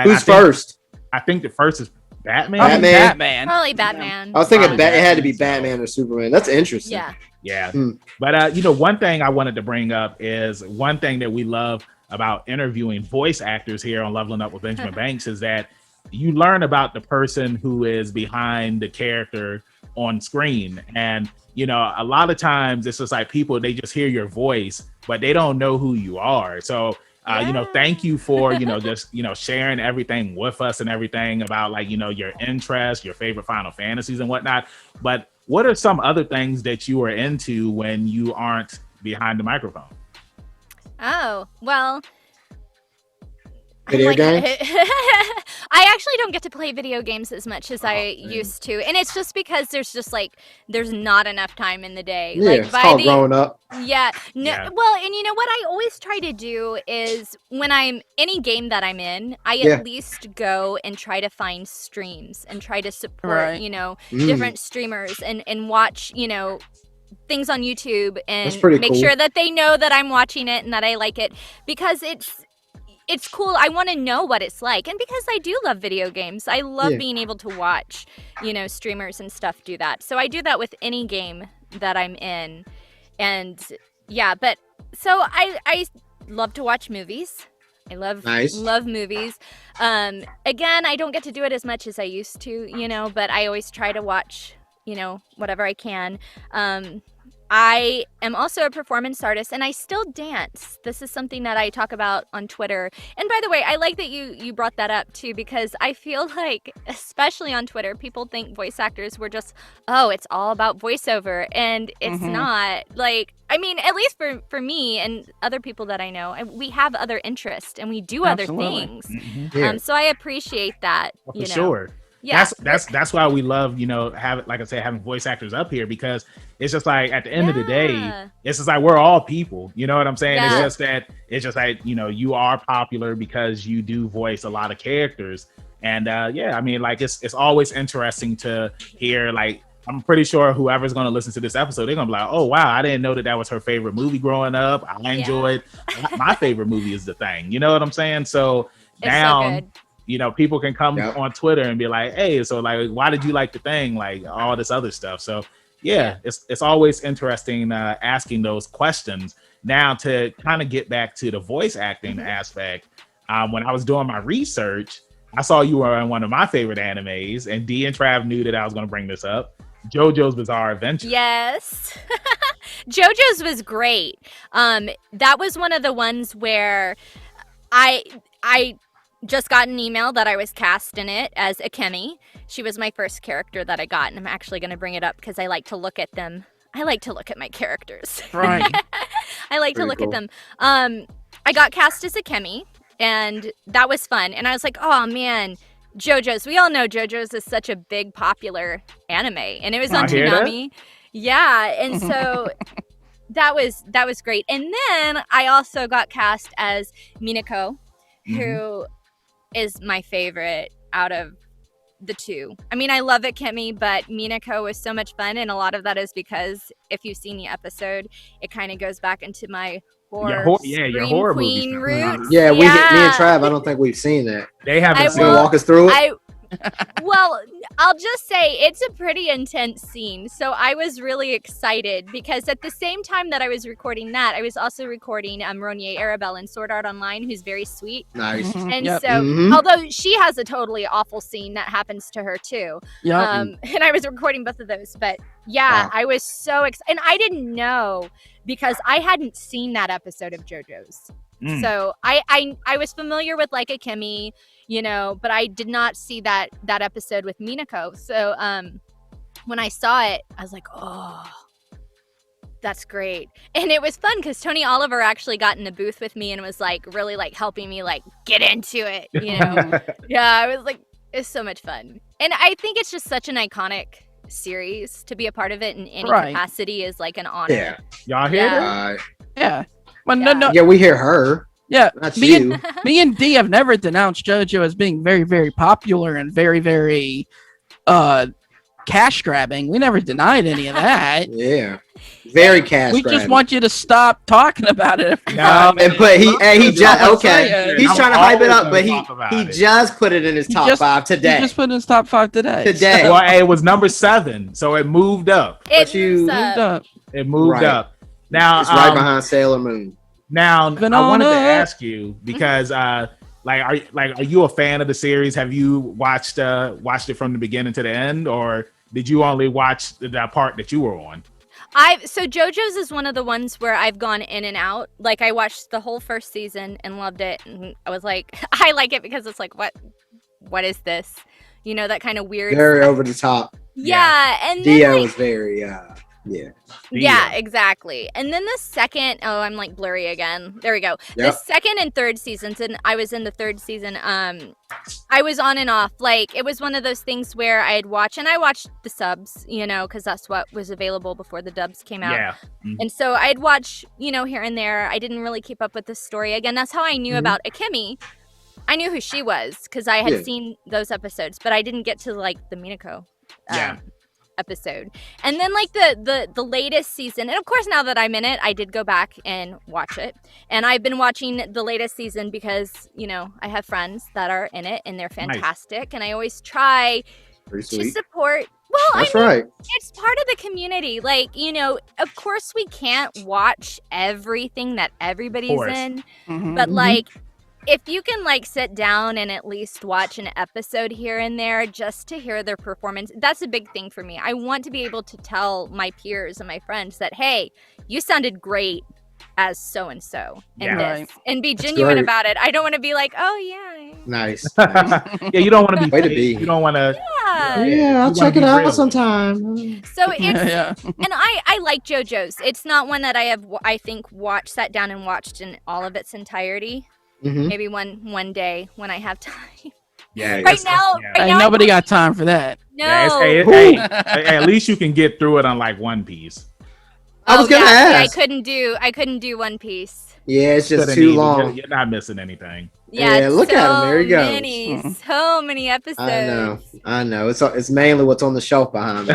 who's first? I think the first is Batman. Probably Batman. I was thinking it had to be Batman or Superman. That's interesting. Yeah. But one thing I wanted to bring up is one thing that we love about interviewing voice actors here on Leveling Up with Benjamin Banks is that you learn about the person who is behind the character on screen. And a lot of times it's just like people, they just hear your voice, but they don't know who you are. So thank you for, just, sharing everything with us and everything about your interests, your favorite Final Fantasies and whatnot. But what are some other things that you are into when you aren't behind the microphone? Oh, well. Video games? I actually don't get to play video games as much as I used to. And it's just because there's not enough time in the day. Yeah, it's called growing up. Yeah. Well, and you know what I always try to do is when I'm any game that I'm in, I at least go and try to find streams and try to support, different streamers and watch, things on YouTube and make sure that they know that I'm watching it and that I like it, because it's it's cool. I want to know what it's like. And because I do love video games, I love being able to watch, streamers and stuff do that. So I do that with any game that I'm in. And yeah, but so I love to watch movies. I love movies. Again, I don't get to do it as much as I used to, but I always try to watch, whatever I can. I am also a performance artist, and I still dance. This is something that I talk about on Twitter. And by the way, I like that you brought that up too, because I feel like, especially on Twitter, people think voice actors were just, it's all about voiceover, and it's not. Like, I mean, at least for me and other people that I know, we have other interests and we do other things. So I appreciate that. For sure. Yeah, that's why we love, having voice actors up here, because it's just like at the end of the day, it's just like we're all people. You know what I'm saying? Yeah. It's just like you are popular because you do voice a lot of characters, and I mean, like it's always interesting to hear. Like, I'm pretty sure whoever's going to listen to this episode, they're going to be like, oh wow, I didn't know that was her favorite movie growing up. I enjoyed my favorite movie is The Thing. You know what I'm saying? So now. So good. People can come on Twitter and be like, hey, so like, why did you like The Thing? Like all this other stuff. So it's always interesting asking those questions. Now to kind of get back to the voice acting aspect, when I was doing my research, I saw you were in one of my favorite animes, and Dee and Trav knew that I was going to bring this up. JoJo's Bizarre Adventure. Yes. JoJo's was great. That was one of the ones where I just got an email that I was cast in it as Akemi. She was my first character that I got, and I'm actually going to bring it up because I like to look at them. I like to look at my characters. Right. I like to look at them. I got cast as Akemi, and that was fun. And I was like, oh man, JoJo's. We all know JoJo's is such a big, popular anime, and it was on Toonami. Yeah, and so that was great. And then I also got cast as Minako, who is my favorite out of the two. I mean, I love Akemi, but Minako was so much fun, and a lot of that is because if you've seen the episode, it kind of goes back into my horror queen roots. Me and Trav, I don't think we've seen that. They haven't seen. Walk us through it. Well, I'll just say it's a pretty intense scene. So I was really excited because at the same time that I was recording that, I was also recording Ronier Arabelle in Sword Art Online, who's very sweet. Nice. And although she has a totally awful scene that happens to her too. And I was recording both of those. But I was so excited. And I didn't know because I hadn't seen that episode of JoJo's. So I was familiar with like Akemi, but I did not see that episode with Minako. So when I saw it, I was like, oh, that's great. And it was fun because Tony Oliver actually got in the booth with me and was like really like helping me like get into it. I was like, it's so much fun. And I think it's just such an iconic series. To be a part of it in any capacity is like an honor. Yeah. Y'all hear that? Yeah. Well, no. Yeah, we hear her. Yeah, that's you. Me and Dee have never denounced JoJo as being very, very popular and very, very cash grabbing. We never denied any of that. Yeah, very cash. We just want you to stop talking about it. But he just he's trying to hype it up, but he just put it in his top 5 today. He just put it in his top 5 today. Well, it was number 7, so it moved up. It moved up. Now it's right behind Sailor Moon. Now, I wanted to ask you because, are you a fan of the series? Have you watched it from the beginning to the end, or did you only watch that part that you were on? So JoJo's is one of the ones where I've gone in and out. Like I watched the whole first season and loved it, and I was like, I like it because it's like, what is this? That kind of weird. Very over the top. Yeah, and Dio was very Yeah, exactly. And then the second, I'm like blurry again. There we go. Yep. The second and third seasons, and I was in the third season. I was on and off. Like it was one of those things where I watched the subs, because that's what was available before the dubs came out. Yeah. And so I'd watch, here and there. I didn't really keep up with the story. Again, that's how I knew about Akemi. I knew who she was because I had seen those episodes, but I didn't get to like the Minako episode. And then like the latest season, and of course now that I'm in it, I did go back and watch it. And I've been watching the latest season because, you know, I have friends that are in it and they're fantastic. Nice. And I always try to support. Well, that's right. It's part of the community. Like, you know, of course we can't watch everything that everybody's in, but like, if you can like sit down and at least watch an episode here and there just to hear their performance, that's a big thing for me. I want to be able to tell my peers and my friends that, hey, you sounded great as so-and-so in this, and be genuine about it. I don't want to be like, oh yeah. Nice. Yeah, you don't want to be. Way to be. You don't want to. Yeah, I'll check it out sometime. So it's, and I like JoJo's. It's not one that I have, I think, sat down and watched in all of its entirety. Maybe one day when I have time. Yeah. Right now, nobody got time for that. No. Hey, at least you can get through it on like One Piece. I was gonna ask. I couldn't do One Piece. Yeah, it's just too long. You're not missing anything. Yeah, look at him. There he goes. So many episodes. I know. It's mainly what's on the shelf behind me.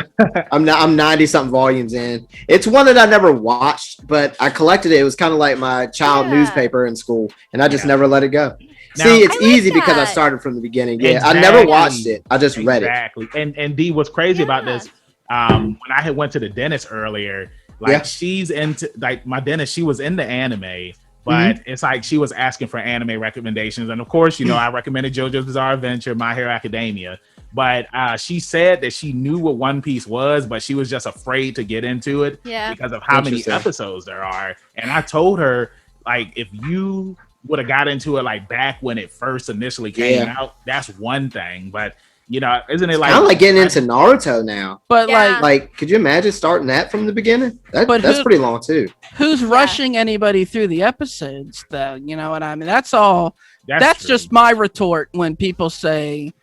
I'm 90 something volumes in. It's one that I never watched, but I collected it. It was kind of like my child newspaper in school, and I just never let it go. Now, see, it's easy because I started from the beginning. Yeah, exactly. I never watched it. I just read it. Exactly. And D, what's crazy about this? When I had went to the dentist earlier, like she's into like my dentist. She was into anime. But it's like she was asking for anime recommendations. And of course, you know, I recommended JoJo's Bizarre Adventure, My Hero Academia. But she said that she knew what One Piece was, but she was just afraid to get into it because of how many episodes there are. And I told her, like, if you would have got into it like back when it first initially came out, that's one thing. But you know, isn't it like I'm like getting into Naruto now? But like, could you imagine starting that from the beginning? That's pretty long too. Who's rushing anybody through the episodes, though? You know what I mean? That's all. That's just my retort when people say,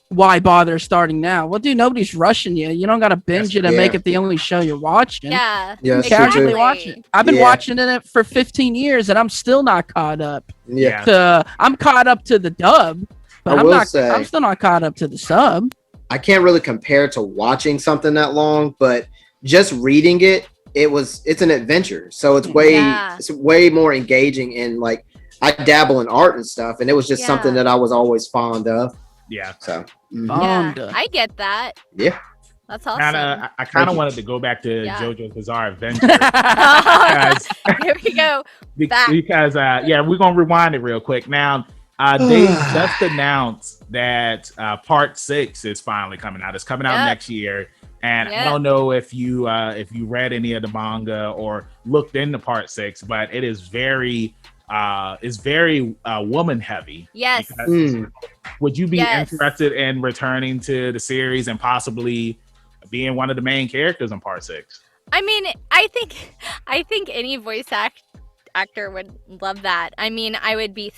"Why bother starting now?" Well, dude, nobody's rushing you. You don't got to binge it and make it the only show you're watching. Casually watch it. I've been watching it for 15 years, and I'm still not caught up. I'm caught up to the dub. But I'm still not caught up to the sub. I can't really compare to watching something that long, but just reading it's an adventure. So it's way more engaging, and like I dabble in art and stuff, and it was just something that I was always fond of. Yeah. So I get that. Yeah. That's awesome. I kind of wanted to go back to JoJo's Bizarre Adventure. Here we go. Because we're gonna rewind it real quick. Now, they just announced that part 6 is finally coming out. It's coming out next year, and I don't know if you read any of the manga or looked into part 6, but it is very woman heavy. Yes. Would you be interested in returning to the series and possibly being one of the main characters in part 6? I mean, I think any voice actor would love that. I mean, I would be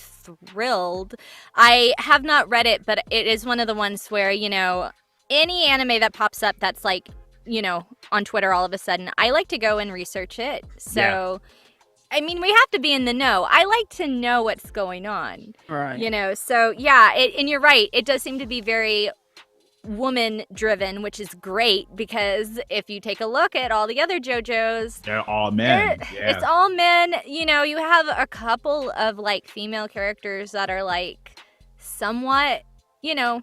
thrilled. I have not read it, but it is one of the ones where, you know, any anime that pops up that's like, you know, on Twitter all of a sudden, I like to go and research it. So, I mean, we have to be in the know. I like to know what's going on. Right. You know, so yeah, and you're right. It does seem to be very woman driven, which is great, because if you take a look at all the other JoJo's, they're all men. It's all men. You know, you have a couple of like female characters that are like somewhat, you know,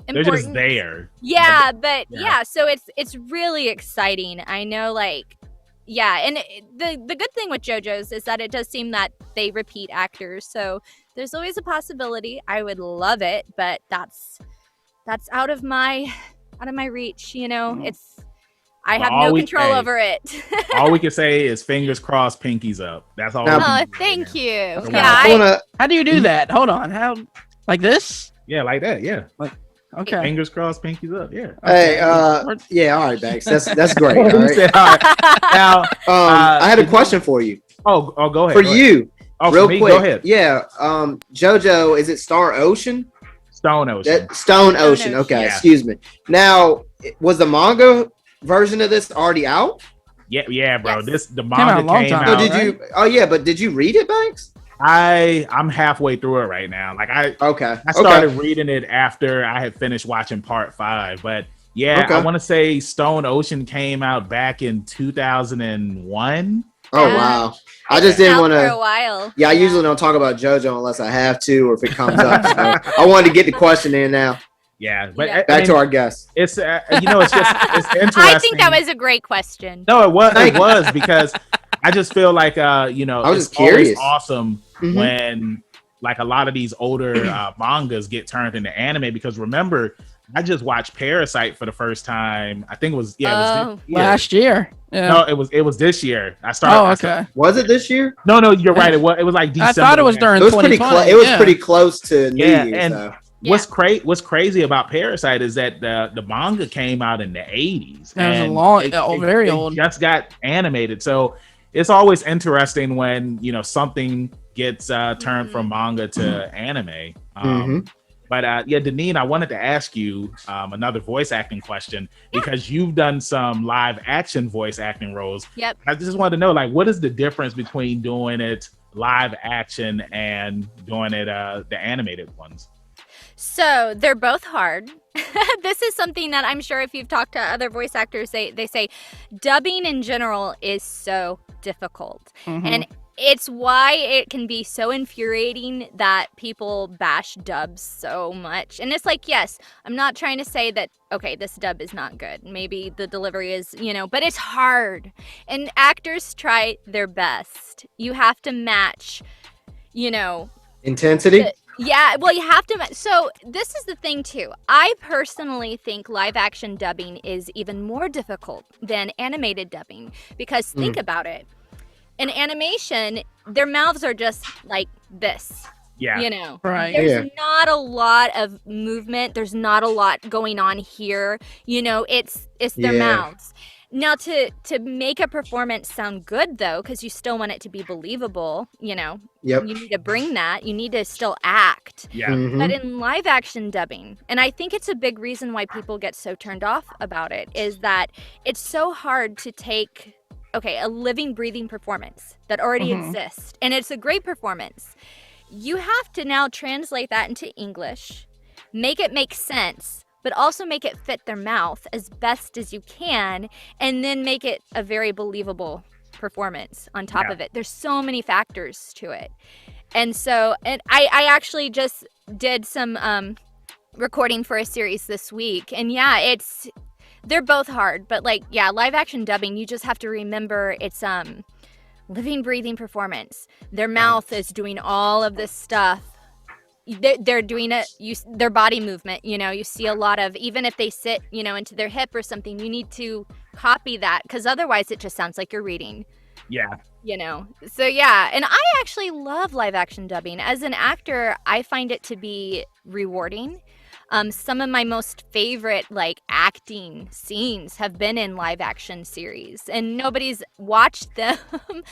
important. They're just there. But so it's really exciting. I know, like, and the good thing with JoJo's is that it does seem that they repeat actors, so there's always a possibility. I would love it, but that's out of my reach, you know. I have no control over it. All we can say is fingers crossed, pinkies up. That's all. Thank you. How do you do that? Hold on. How, like this? Yeah, like that. Yeah. Okay. Fingers crossed, pinkies up. Yeah. Hey, all right, Bax. That's great. All right. Now, I had a question for you. Oh, go ahead. For you, real quick. Go ahead. Yeah. JoJo, is it Star Ocean? Stone Ocean. Stone Ocean. Okay, excuse me. Now, was the manga version of this already out? Yeah, bro. Yes. The manga came out. So did you? Oh yeah, but did you read it, Banks? I'm halfway through it right now. Like I started reading it after I had finished watching part 5, but Yeah, Okay. I want to say Stone Ocean came out back in 2001. Oh Yeah. wow. I It's just been didn't out want for a to. while. Yeah, I usually don't talk about JoJo unless I have to or if it comes up. So I wanted to get the question in now. Yeah, but Yeah. Back to our guest. it's it's interesting. I think that was a great question. No, it was. Thank It was because I just feel like I was it's just always curious. awesome Mhm. when like a lot of these older mangas get turned into anime. Because remember, I just watched Parasite for the first time. I think it was it was Oh. this year. Last year. Yeah. No, it was this year. I started. Oh, I okay. started- Was it this year? no, you're right. It was like December. I thought it was last during It was pretty 2020. close. It was yeah. pretty close to New Yeah, Year's. and So. What's crazy about Parasite is that the manga came out in the 80s. That was a and long- very old. Just got animated. So it's always interesting when something gets turned from manga to anime. Mhm. But yeah, Deneen, I wanted to ask you another voice acting question because you've done some live action voice acting roles. Yep. I just wanted to know, like, what is the difference between doing it live action and doing it the animated ones? So they're both hard. This is something that I'm sure if you've talked to other voice actors, they say dubbing in general is so difficult. Mhm. And it's why it can be so infuriating that people bash dubs so much. And it's like, yes, I'm not trying to say that, okay, this dub is not good. Maybe the delivery is, but it's hard. And actors try their best. You have to match, Intensity. yeah, well, you have to. So this is the thing too. I personally think live action dubbing is even more difficult than animated dubbing because think about it. In animation, their mouths are just like this. Yeah. Right. There's not a lot of movement. There's not a lot going on here. It's their mouths. Now, to make a performance sound good, though, because you still want it to be believable, Yep. you need to bring that. You need to still act. Yeah. Mhm. But in live action dubbing, and I think it's a big reason why people get so turned off about it, is that it's so hard to take, a living, breathing performance that already exists. And it's a great performance. You have to now translate that into English, make it make sense, but also make it fit their mouth as best as you can, and then make it a very believable performance on top of it. There's so many factors to it. And so, I actually just did some recording for a series this week, and they're both hard, but live action dubbing, you just have to remember it's living, breathing performance. Their mouth is doing all of this stuff. They're doing it, their body movement, you see a lot of, even if they sit, into their hip or something, you need to copy that because otherwise it just sounds like you're reading. Yeah. So and I actually love live action dubbing. As an actor, I find it to be rewarding. Some of my most favorite acting scenes have been in live action series and nobody's watched them.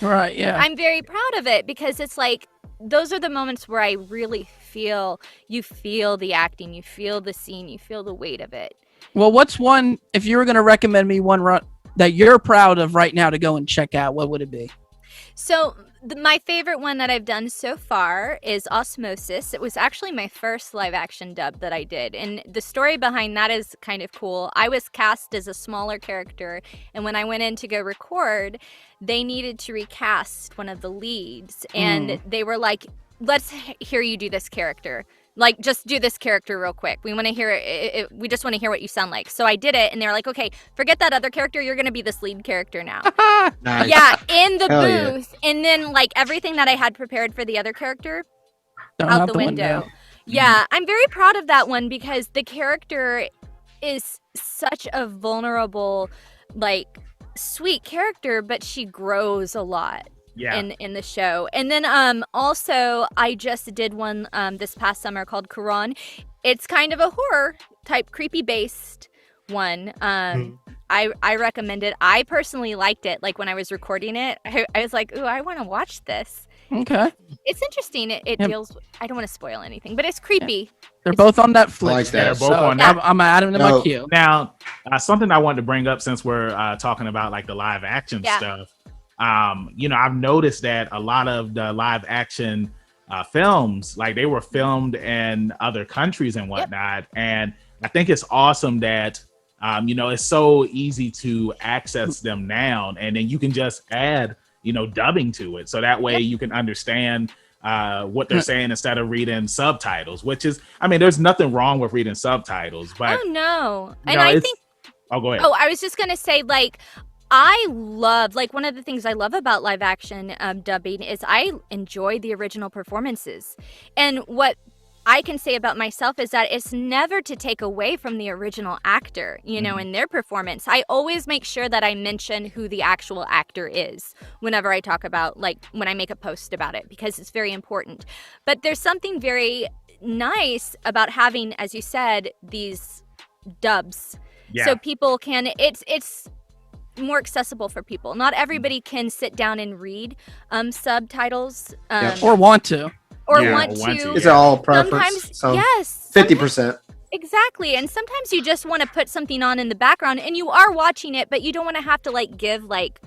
Right, yeah. I'm very proud of it because it's like those are the moments where I really feel the acting, you feel the scene, you feel the weight of it. Well, what's one, if you were going to recommend me one run that you're proud of right now to go and check out, what would it be? So my favorite one that I've done so far is Osmosis. It was actually my first live action dub that I did. And the story behind that is kind of cool. I was cast as a smaller character. And when I went in to go record, they needed to recast one of the leads. And they were like, let's hear you do this character. Just do this character real quick. We want to hear it. We just want to hear what you sound like. So I did it, and they were like, okay, forget that other character. You're going to be this lead character now. Nice. Yeah, in the Hell yeah. booth. And then, everything that I had prepared for the other character, Thrown out the window. Yeah, I'm very proud of that one because the character is such a vulnerable, sweet character, but she grows a lot. Yeah. In the show. And then also I just did one this past summer called Quran. It's kind of a horror type creepy based one. I recommend it. I personally liked it. When I was recording it, I was like, ooh, I want to watch this. Okay. It's interesting. It deals, I don't want to spoil anything, but it's creepy. They're both on Netflix. I like that. They're both on I'm going to add them to my No. queue. Now, something I wanted to bring up since we're talking about the live action stuff. I've noticed that a lot of the live action films, they were filmed in other countries and whatnot. And I think it's awesome that It's so easy to access them now, and then you can just add, dubbing to it. So that way you can understand what they're saying instead of reading subtitles, which is, there's nothing wrong with reading subtitles, but oh no. you And know, I it's- think oh, go ahead. I was just gonna say, like, I love, like, one of the things I love about live action dubbing is I enjoy the original performances. And what I can say about myself is that it's never to take away from the original actor, in their performance. I always make sure that I mention who the actual actor is whenever I talk about, like, when I make a post about it, because it's very important. But there's something very nice about having, as you said, these dubs. Yeah. So people can, it's more accessible for people. Not everybody can sit down and read subtitles Or want to. or Yeah, want or want to. to, It's all preference. Sometimes, yes. 50%. Exactly. And sometimes you just want to put something on in the background and you are watching it, but you don't want to have to, like, give, like,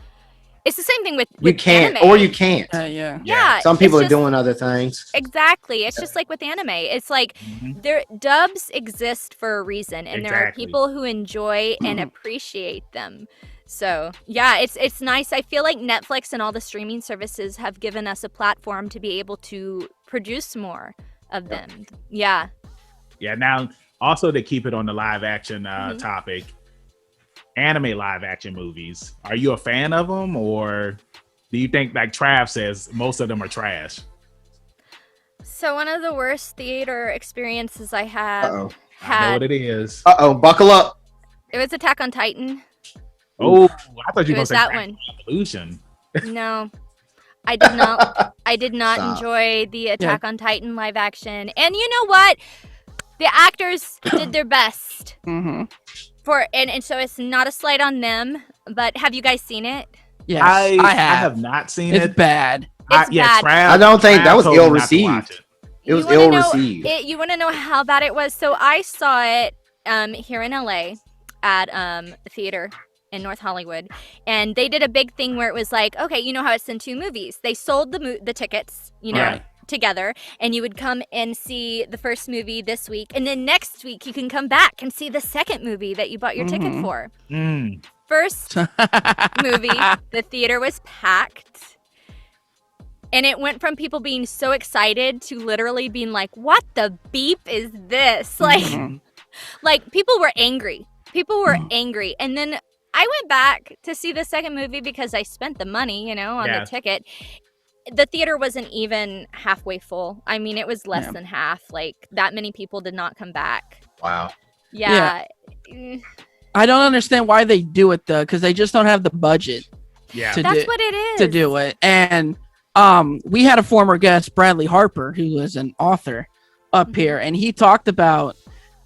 it's the same thing with You can't, anime. or you can't. Yeah. Yeah. Some people it's are just- doing other things. Exactly. It's just like with anime. It's like their dubs exist for a reason, and there are Exactly. people who enjoy and appreciate them. So yeah, it's nice. I feel like Netflix and all the streaming services have given us a platform to be able to produce more of them. Yeah. Yeah. Now, also to keep it on the live action topic, anime live action movies. Are you a fan of them, or do you think, like Trav says, most of them are trash? So one of the worst theater experiences I have Uh-oh. I know had, what it is. Uh-oh, buckle up. it was Attack on Titan. Oh, I thought you It were going was to say that Dragon one. Ball Evolution. No, I did not. I did not Stop. enjoy the Attack on Titan live action. And you know what? The actors did their best Mm-hmm. and so it's not a slight on them. But have you guys seen it? Yes, I I have. have not seen It's it. bad. It's bad. Trav, I don't think that was Trav told me not to ill-received. watch it. It was You wanna know- ill-received. You want to know how bad it was? So I saw it here in LA at a theater in North Hollywood, and they did a big thing where it was like, okay, you know how it's in two movies. They sold the tickets, Right. together, and you would come and see the first movie this week, and then next week you can come back and see the second movie that you bought your ticket for. First movie, the theater was packed. And it went from people being so excited to literally being like, what the beep is this? Mhm. Like people were angry. People were angry. And then I went back to see the second movie because I spent the money, on Yeah. the ticket. The theater wasn't even halfway full. I mean, it was less Yeah. than half. Like that many people did not come back. Wow. Yeah. I don't understand why they do it though, because they just don't have the budget Yeah. to That's do what it is. to do it. And we had a former guest, Bradley Harper, who was an author up here, and he talked about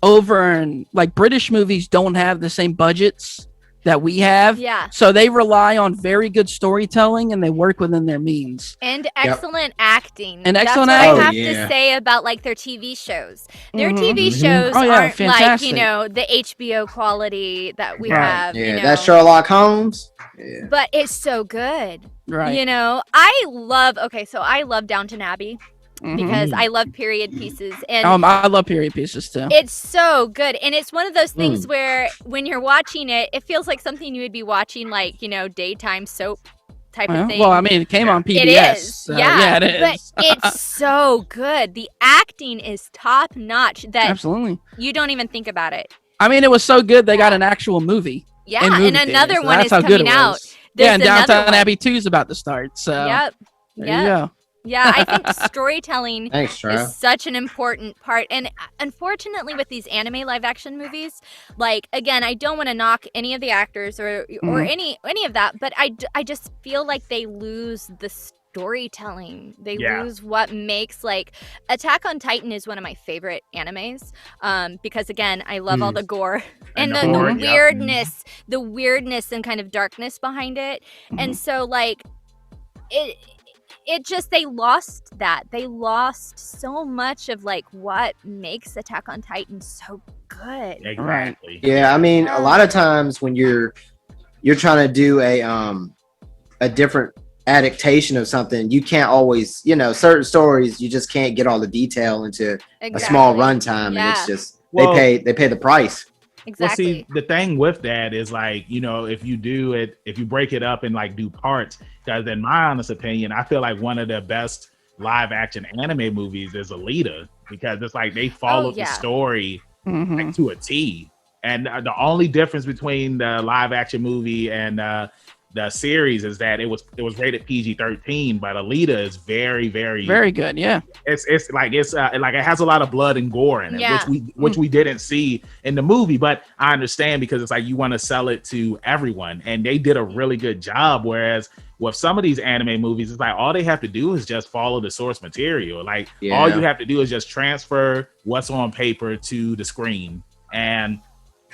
like British movies don't have the same budgets that we have. Yeah. So they rely on very good storytelling and they work within their means. And excellent acting. And excellent That's what I acting. have to say about like their TV shows. Their Mhm. TV shows Oh, yeah, aren't fantastic. like, the HBO quality that we Right. have. Yeah, that's Sherlock Holmes. Yeah. But it's so good. Right. I love Downton Abbey Mhm. because I love period pieces. And I love period pieces too. it's so good. And it's one of those things where when you're watching it, it feels like something you would be watching, like, daytime soap type of thing. Well, I mean, it came on PBS. It is. so, yeah. it is. But it's so good. The acting is top notch that Absolutely. you don't even think about it. I mean, it was so good they got an actual movie. Yeah. in And movie another theaters. one That's is how good coming it out. was. There's Yeah, and another Downtown one. Abbey 2 is about to start. So Yep. there Yep. you go. Yeah. I think storytelling Thanks, Trav. is such an important part. And unfortunately with these anime live action movies, like, again, I don't want to knock any of the actors or any of that, but I just feel like they lose the storytelling. They lose what makes, like, Attack on Titan is one of my favorite animes because, again, I love all the gore and the gore, yep. the weirdness and kind of darkness behind it. And so, like, it just, they lost that. They lost so much of, like, what makes Attack on Titan so good. Exactly. Yeah, I mean, a lot of times when you're trying to do a different adaptation of something, you can't always, certain stories you just can't get all the detail into a small runtime, and it's just Well- they pay the price. Well, see, Exactly. the thing with that is like, if you break it up and like do parts, because in my honest opinion, I feel like one of the best live action anime movies is Alita, because it's like they followed the yeah. story Mhm. like to a T. And the only difference between the live action movie and the series is that it was rated PG-13, but Alita is very, very, Very good. Yeah. it's like it has a lot of blood and gore in it, Yeah. which we didn't see in the movie. But I understand, because it's like you want to sell it to everyone, and they did a really good job. Whereas with some of these anime movies, it's like all they have to do is just follow the source material. Like all you have to do is just transfer what's on paper to the screen. And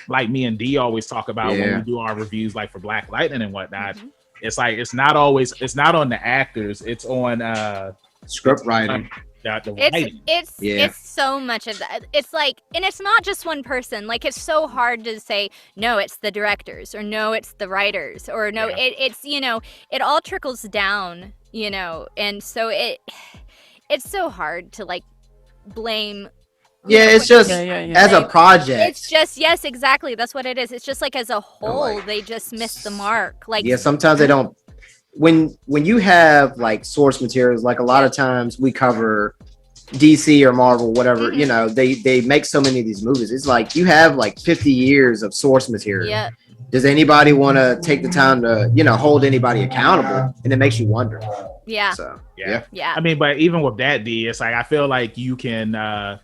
like me and D always talk about when we do our reviews, like for Black Lightning and whatnot, it's like it's not on the actors, it's on Script writing. The writing. It's so much of that. It's like, and it's not just one person. Like, it's so hard to say, no, it's the directors, or no, it's the writers, or no, it's it all trickles down, and so it's so hard to like blame. It's just as a project. It's just, yes, exactly. That's what it is. It's just like as a whole, they just missed the mark. Like, sometimes they don't. When you have like source materials, like a lot of times we cover DC or Marvel, whatever, they make so many of these movies. It's like you have like 50 years of source material. Yeah. Does anybody want to take the time to, hold anybody accountable? And it makes you wonder. Yeah. So, yeah. I mean, but even with that, D, it's like I feel like you can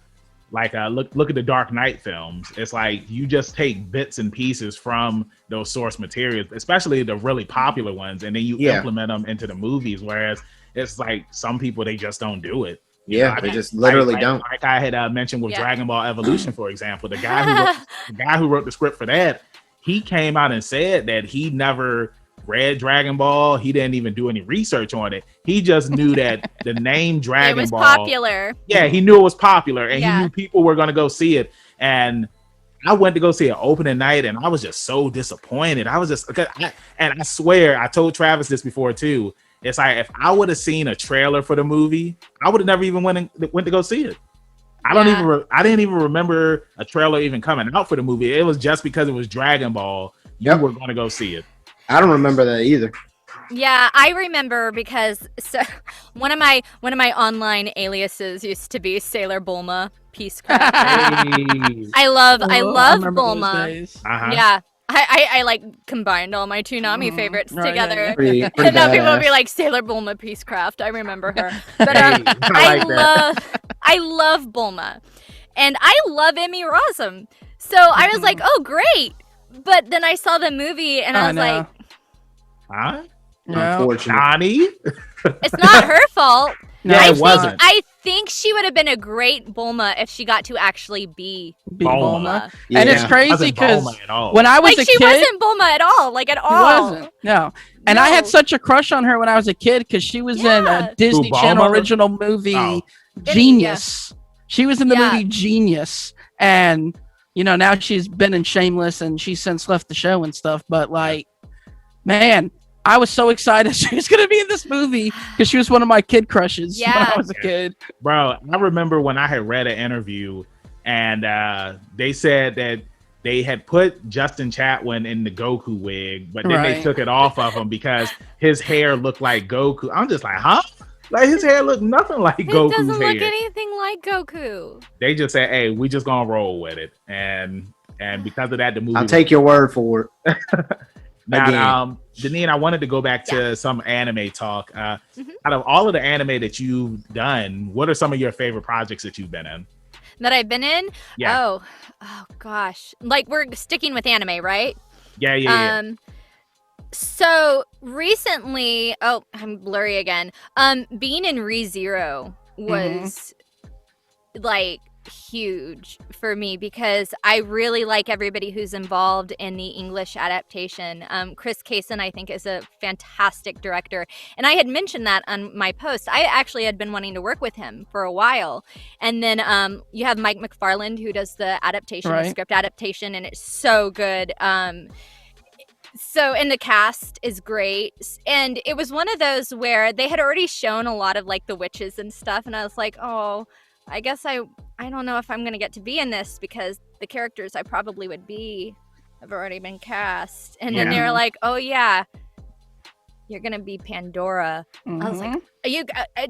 look at the Dark Knight films. It's like you just take bits and pieces from those source materials, especially the really popular ones, and then you implement them into the movies. Whereas it's like some people, they just don't do it. They just literally don't. Like I had mentioned with Dragon Ball Evolution, for example, the guy who wrote the script for that, he came out and said that he never read Dragon Ball. He didn't even do any research on it. He just knew that the name Dragon Ball, popular. Yeah, he knew it was popular, and he knew people were going to go see it. And I went to go see it opening night, and I was just so disappointed. I was just, and I swear, I told Travis this before too. It's like if I would have seen a trailer for the movie, I would have never even went to go see it. I didn't even remember a trailer even coming out for the movie. It was just because it was Dragon Ball. You were going to go see it. I don't remember that either. Yeah, I remember because one of my online aliases used to be Sailor Bulma Peacecraft. I love Bulma. Yeah. I like combined all my Toonami favorites together. Pretty And now people badass. would be like Sailor Bulma Peacecraft. I remember her. But I love Bulma. And I love Emmy Rossum. So I was like, oh great. But then I saw the movie and I was like, huh? Unfortunately. it's not her fault. It wasn't. I think she would have been a great Bulma if she got to actually be Bulma. Yeah. And it's crazy because when I was a she kid, wasn't Bulma at all. Like at all. She wasn't. No. And I had such a crush on her when I was a kid because she was in a Disney Channel original movie, Genius. She was in the movie Genius. And, now she's been in Shameless and she's since left the show and stuff. But like, man, I was so excited she was going to be in this movie because she was one of my kid crushes when I was a kid. Bro, I remember when I had read an interview and they said that they had put Justin Chatwin in the Goku wig, but then they took it off of him because his hair looked like Goku. I'm just like, huh? Like his hair looked nothing like Goku's hair. It doesn't look anything like Goku. They just said, hey, we just going to roll with it. And because of that, the movie... I'll take your word for it. Now, Deneen, I wanted to go back to some anime talk. Out of all of the anime that you've done, what are some of your favorite projects that you've been in? That I've been in? Yeah. Oh gosh. Like we're sticking with anime, right? Yeah. So recently, I'm blurry again. Being in ReZero was like huge for me because I really like everybody who's involved in the English adaptation. Chris Kaysen, I think, is a fantastic director. And I had mentioned that on my post. I actually had been wanting to work with him for a while. And then you have Mike McFarland who does the adaptation, the script adaptation, and it's so good. And the cast is great. And it was one of those where they had already shown a lot of like the witches and stuff. And I was like, oh, I guess I I don't know if I'm gonna get to be in this because the characters I probably would be have already been cast. And then they're like, oh yeah, you're gonna be Pandora. I was like,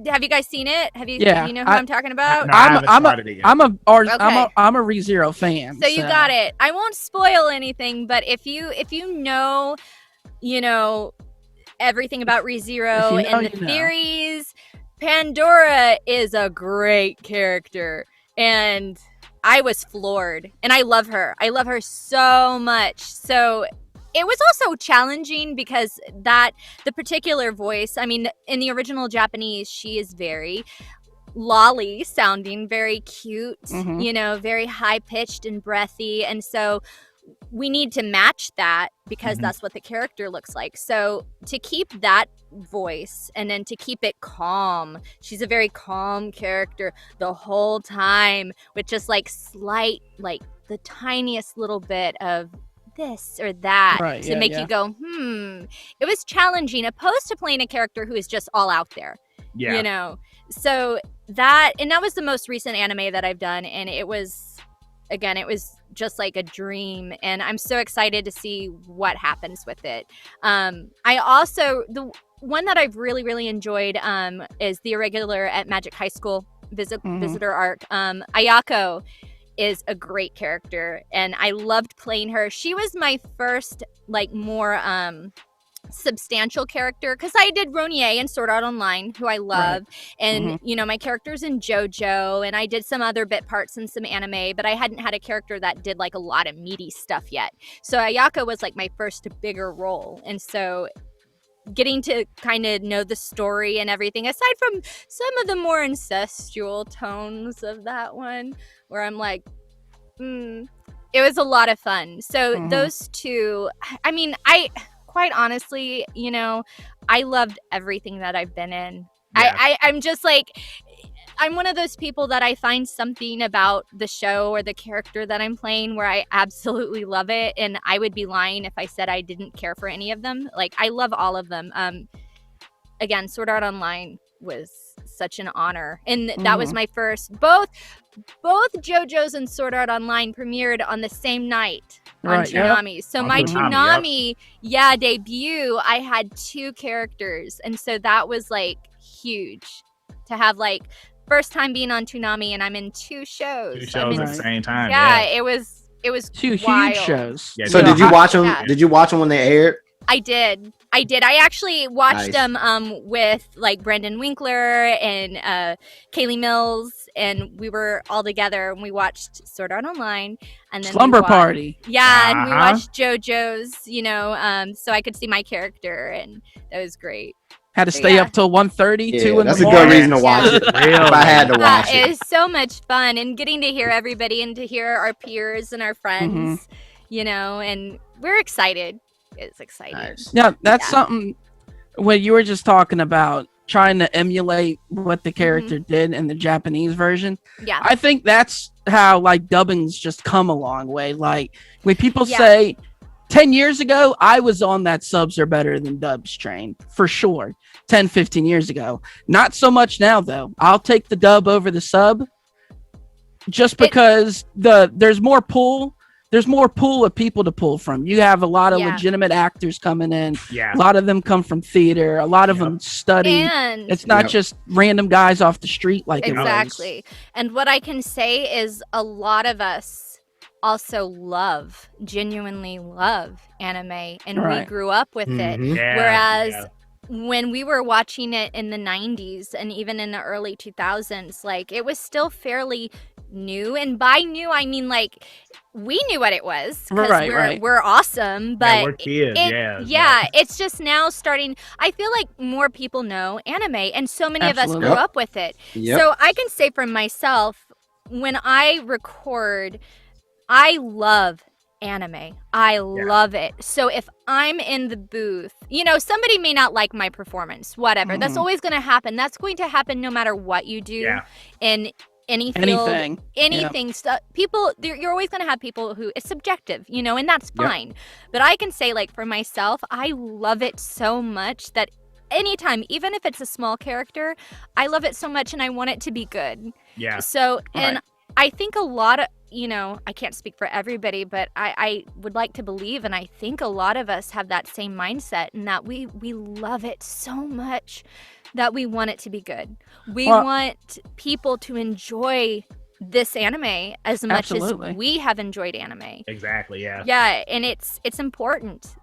have you guys seen it? Have you? Yeah, You know who I'm talking about? No, I haven't started it yet. I'm a Okay. ReZero fan. So you got it. I won't spoil anything, but if you know, everything about ReZero and the theories, Pandora is a great character, and I was floored, and I love her. I love her so much. So it was also challenging because the particular voice, I mean, in the original Japanese, she is very lolly sounding, very cute, very high pitched and breathy. And so we need to match that because that's what the character looks like. So to keep that voice and then to keep it calm, she's a very calm character the whole time with just like slight, like the tiniest little bit of this or that to make you go, It was challenging opposed to playing a character who is just all out there. Yeah. So that was the most recent anime that I've done, and it was just like a dream, and I'm so excited to see what happens with it. I also, the one that I've really, really enjoyed is the Irregular at Magic High School visitor arc. Ayako is a great character, and I loved playing her. She was my first like more substantial character because I did Ronier and Sword Art Online, who I love, and my characters in JoJo, and I did some other bit parts in some anime, but I hadn't had a character that did like a lot of meaty stuff yet. So Ayako was like my first bigger role, and so getting to kind of know the story and everything, aside from some of the more incestual tones of that one, where I'm like, it was a lot of fun. So those two, I mean, quite honestly, I loved everything that I've been in. Yeah. I'm just like, I'm one of those people that I find something about the show or the character that I'm playing where I absolutely love it, and I would be lying if I said I didn't care for any of them. Like, I love all of them. Again, Sword Art Online was such an honor, and that was my first. Both JoJo's and Sword Art Online premiered on the same night on Toonami. Yeah. So my Toonami, debut, I had two characters, and so that was like huge to have, like, first time being on Toonami, and I'm in two shows. Two shows at the same time. Yeah, it was two wild. Huge shows. Yeah, so did you watch them? Yeah. Did you watch them when they aired? I did. I actually watched them with like Brendan Winkler and Kaylee Mills, and we were all together and we watched Sword Art Online, and then Slumber Party. Yeah, and we watched JoJo's, so I could see my character, and that was great. Had to stay up till 1:30, 2 in the morning. That's a good reason to watch it. If I had to watch it. It was so much fun, and getting to hear everybody and to hear our peers and our friends, and we're excited. It's exciting. Nice. Yeah, that's something when you were just talking about trying to emulate what the character did in the Japanese version. Yeah. I think that's how like dubbing's just come a long way. Like when people say 10 years ago, I was on that subs are better than dubs train for sure. 10, 15 years ago. Not so much now though. I'll take the dub over the sub just because there's more pull. There's more pool of people to pull from. You have a lot of legitimate actors coming in. Yeah. A lot of them come from theater. A lot of them study. And it's not just random guys off the street like it was. Exactly. And what I can say is a lot of us also genuinely love anime. And we grew up with it. Yeah. Whereas when we were watching it in the 90s and even in the early 2000s, like it was still fairly new, and by new I mean like we knew what it was because we're awesome, but we're kids. It's just now starting. I feel like more people know anime, and so many of us grew up with it. So I can say for myself, when I record, I love anime. I love it. So if I'm in the booth, somebody may not like my performance, whatever. That's always going to happen. That's going to happen no matter what you do in any field, anything. Stuff. People, you're always going to have people who it's subjective, and that's fine. But I can say, like, for myself, I love it so much that anytime, even if it's a small character, I love it so much and I want it to be good. Yeah. So, and I think a lot of, I can't speak for everybody, but I would like to believe, and I think a lot of us have that same mindset, and that we love it so much that we want it to be good. We want people to enjoy this anime as much as we have enjoyed anime. Exactly, yeah. Yeah, and it's important.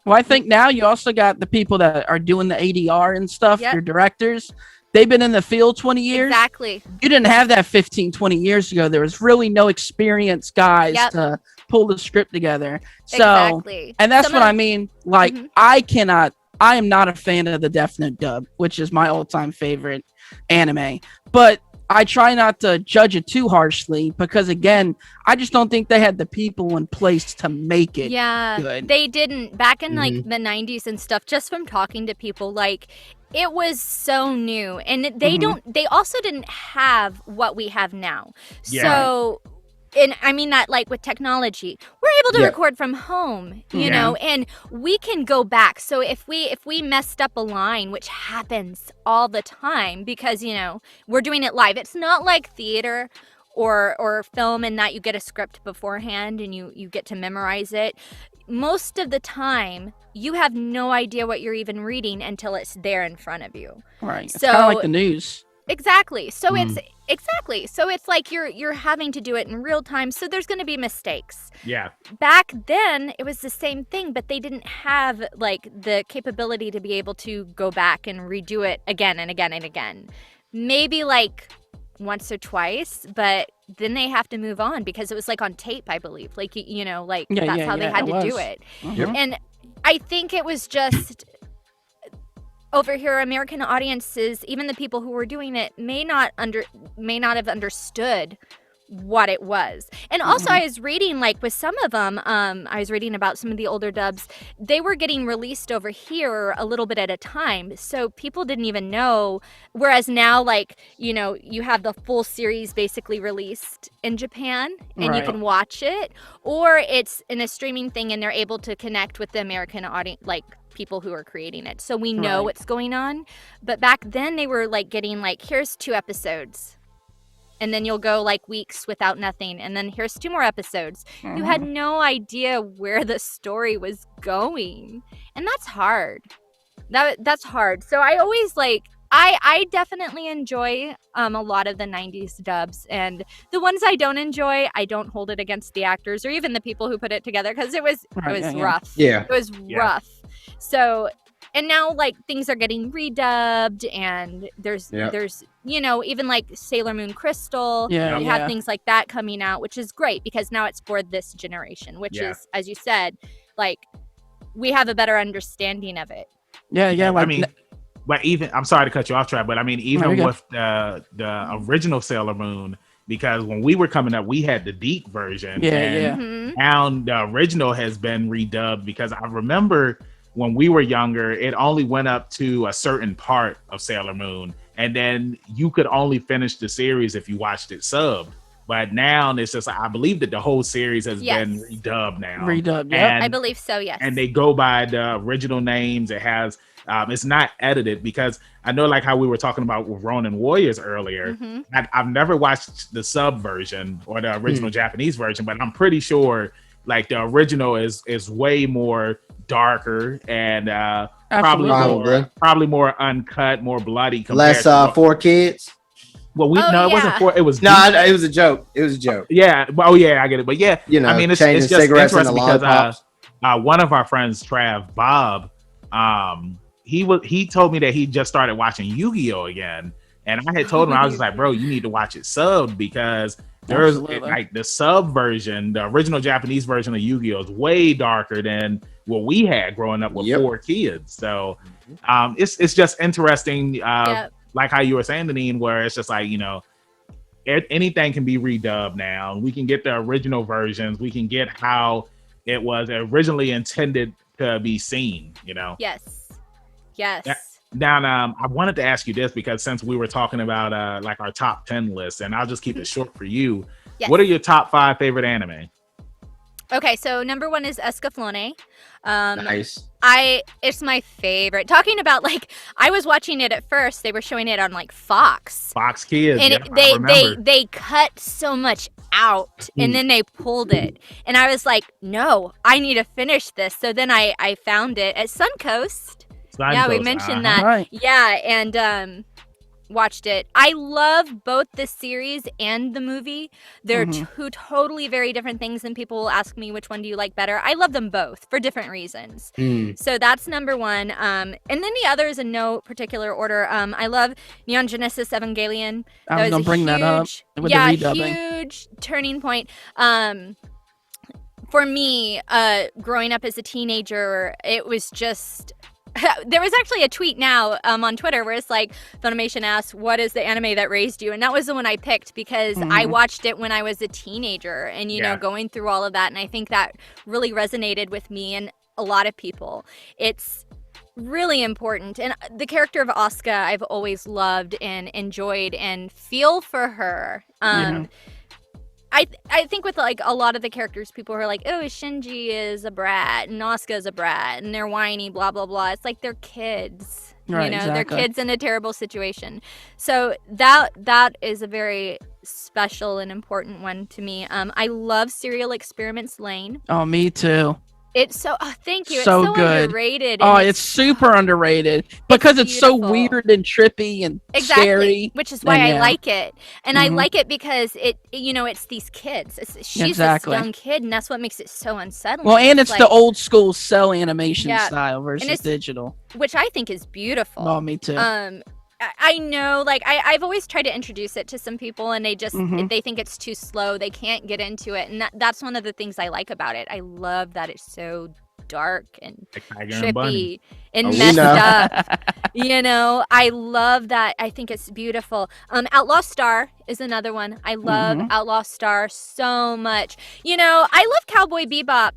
Well, I think now you also got the people that are doing the ADR and stuff, your directors. They've been in the field 20 years. Exactly. You didn't have that 15, 20 years ago. There was really no experienced guys to pull the script together. So, and that's what I mean. Like, I am not a fan of the Death Note dub, which is my all-time favorite anime. But I try not to judge it too harshly because, again, I just don't think they had the people in place to make it good. They didn't. Back in like the 90s and stuff, just from talking to people, like, it was so new, and they also didn't have what we have now. So, and I mean that like with technology, we're able to record from home, you know, and we can go back. So if we messed up a line, which happens all the time because, we're doing it live. It's not like theater or film in that you get a script beforehand and you get to memorize it. Most of the time, you have no idea what you're even reading until it's there in front of you. Right. It's kind of like the news. Exactly. So it's like you're having to do it in real time. So there's going to be mistakes. Yeah. Back then, it was the same thing, but they didn't have like the capability to be able to go back and redo it again and again and again. Maybe like once or twice, but then they have to move on because it was like on tape, I believe. Like, that's how they had to do it. And I think it was just over here, American audiences, even the people who were doing it, may not have understood what it was. And also I was reading like with some of them, I was reading about some of the older dubs, they were getting released over here a little bit at a time. So people didn't even know. Whereas now, like, you have the full series basically released in Japan and you can watch it, or it's in a streaming thing and they're able to connect with the American audience, like people who are creating it. So we know what's going on. But back then they were like getting like, here's 2 episodes. And then you'll go like weeks without nothing. And then here's 2 more episodes. You had no idea where the story was going. And that's hard. That's hard. So I always like, I definitely enjoy a lot of the 90s dubs. And the ones I don't enjoy, I don't hold it against the actors or even the people who put it together because it was rough. Yeah. It was rough. So, and now like things are getting redubbed and there's even like Sailor Moon Crystal. You have things like that coming out, which is great because now it's for this generation, which is, as you said, like we have a better understanding of it. Yeah. Like, I mean, but even, I'm sorry to cut you off, Trav, but I mean, even with the original Sailor Moon, because when we were coming up, we had the Deke version. Now the original has been redubbed because I remember when we were younger, it only went up to a certain part of Sailor Moon. And then you could only finish the series if you watched it subbed. But now it's just, I believe that the whole series has been redubbed now. Redubbed, yeah. I believe so, yes. And they go by the original names. It has, it's not edited because I know like how we were talking about with Ronin Warriors earlier. I've never watched the sub version or the original Japanese version, but I'm pretty sure like the original is way more darker and probably more uncut, more bloody. Less for kids. Well, it wasn't for. It was it was a joke. It was a joke. Yeah. Well, yeah, I get it. But yeah, I mean, it's just interesting because one of our friends, Trav, Bob, he told me that he just started watching Yu-Gi-Oh again, and I had told him, I was just like, bro, you need to watch it subbed because there's like the sub version, the original Japanese version of Yu-Gi-Oh is way darker than what we had growing up with 4 kids. So it's just interesting. Like how you were saying, Deneen, where it's just like, anything can be redubbed now. We can get the original versions. We can get how it was originally intended to be seen, Yes. Now, I wanted to ask you this because since we were talking about like our top 10 list, and I'll just keep it short for you. Yes. What are your top 5 favorite anime? Okay, so number 1 is Escaflowne. Nice. It's my favorite. Talking about like I was watching it at first. They were showing it on like Fox. Fox Kids. And Yeah, I remember. they cut so much out and then they pulled it. And I was like, no, I need to finish this. So then I found it at Suncoast. Yeah, we mentioned that. Right. Yeah, and watched it. I love both the series and the movie. They're two totally very different things, and people will ask me which one do you like better. I love them both for different reasons. So that's number 1. And then the others in no particular order. I love Neon Genesis Evangelion. I was gonna bring that up with the redubbing. Huge turning point. For me, growing up as a teenager, it was just there was actually a tweet now on Twitter where it's like, Funimation asks, what is the anime that raised you? And that was the one I picked because I watched it when I was a teenager and, you know, going through all of that. And I think that really resonated with me and a lot of people. It's really important. And the character of Asuka, I've always loved and enjoyed and feel for her. I think with like a lot of the characters, people are like, oh, Shinji is a brat and Asuka is a brat and they're whiny, blah, blah, blah. It's like they're kids. Right, you know, exactly. they're kids in a terrible situation. So that is a very special and important one to me. I love Serial Experiments Lane. Oh, me too. It's so thank you. So it's so good. Underrated. Oh, it's super underrated because it's so beautiful. weird and trippy and scary. Which is why I like it. And I like it because it, you know, it's these kids. She's this young kid, and that's what makes it so unsettling. Well, and it's like, the old school cell animation style versus digital, which I think is beautiful. Oh, me too. I know, like, I've always tried to introduce it to some people, and they just, they think it's too slow. They can't get into it. And that's one of the things I like about it. I love that it's so dark and trippy and messed up. You know, I love that. I think it's beautiful. Outlaw Star is another one. I love Outlaw Star so much. You know, I love Cowboy Bebop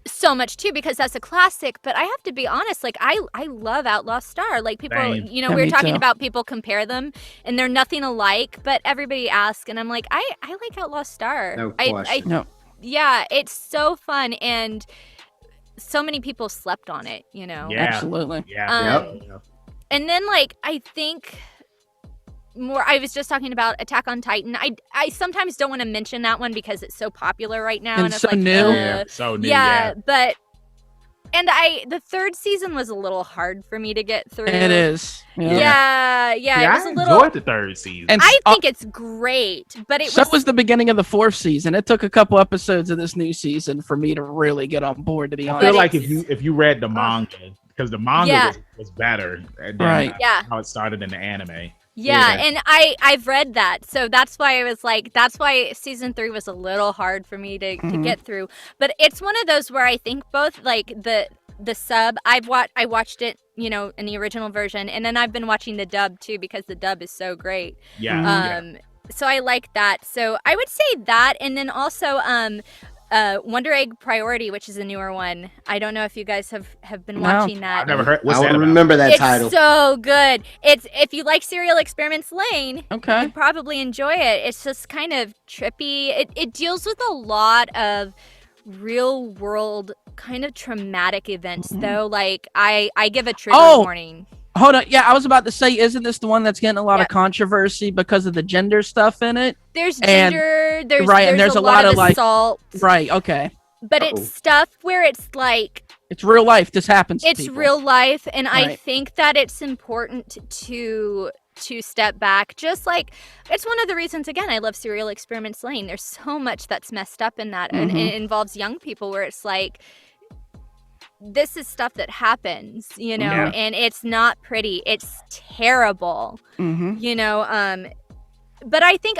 so much too because that's a classic, but I have to be honest, like I love Outlaw Star. Like people, you know, we were talking about people compare them and they're nothing alike, but everybody asks and I'm like, I like Outlaw Star. No question. No. Yeah, it's so fun and so many people slept on it, you know. Yeah. Absolutely. Yeah. And then like I think more, I was just talking about Attack on Titan. I sometimes don't want to mention that one because it's so popular right now and it's so like new. So new. Yeah, but the third season was a little hard for me to get through. It is. Yeah, it was I a little. enjoyed the third season. And I think it's great, but it was the beginning of the fourth season. It took a couple episodes of this new season for me to really get on board. To be honest, I feel like if you read the manga, because the manga was better than how it started in the anime. Yeah, and I've read that, so that's why I was like, that's why season 3 was a little hard for me to get through. But it's one of those where I think both like the sub, I watched it, you know, in the original version, and then I've been watching the dub too because the dub is so great. So I like that. So I would say that, and then also Wonder Egg Priority, which is a newer one. I don't know if you guys have been watching that. I've never heard. What's I that about? remember that title. It's so good. It's if you like Serial Experiments Lane, okay, you probably enjoy it. It's just kind of trippy. It deals with a lot of real world kind of traumatic events though. Like I give a trigger warning. Hold on. Yeah, I was about to say, isn't this the one that's getting a lot of controversy because of the gender stuff in it? There's gender, there's a lot of assault. Right, okay. But it's stuff where it's like... It's real life. This happens to people. It's real life, and I think that it's important to step back. Just like, it's one of the reasons, again, I love Serial Experiments Lane. There's so much that's messed up in that, and it involves young people where it's like... This is stuff that happens, you know, and it's not pretty. It's terrible, you know. But I think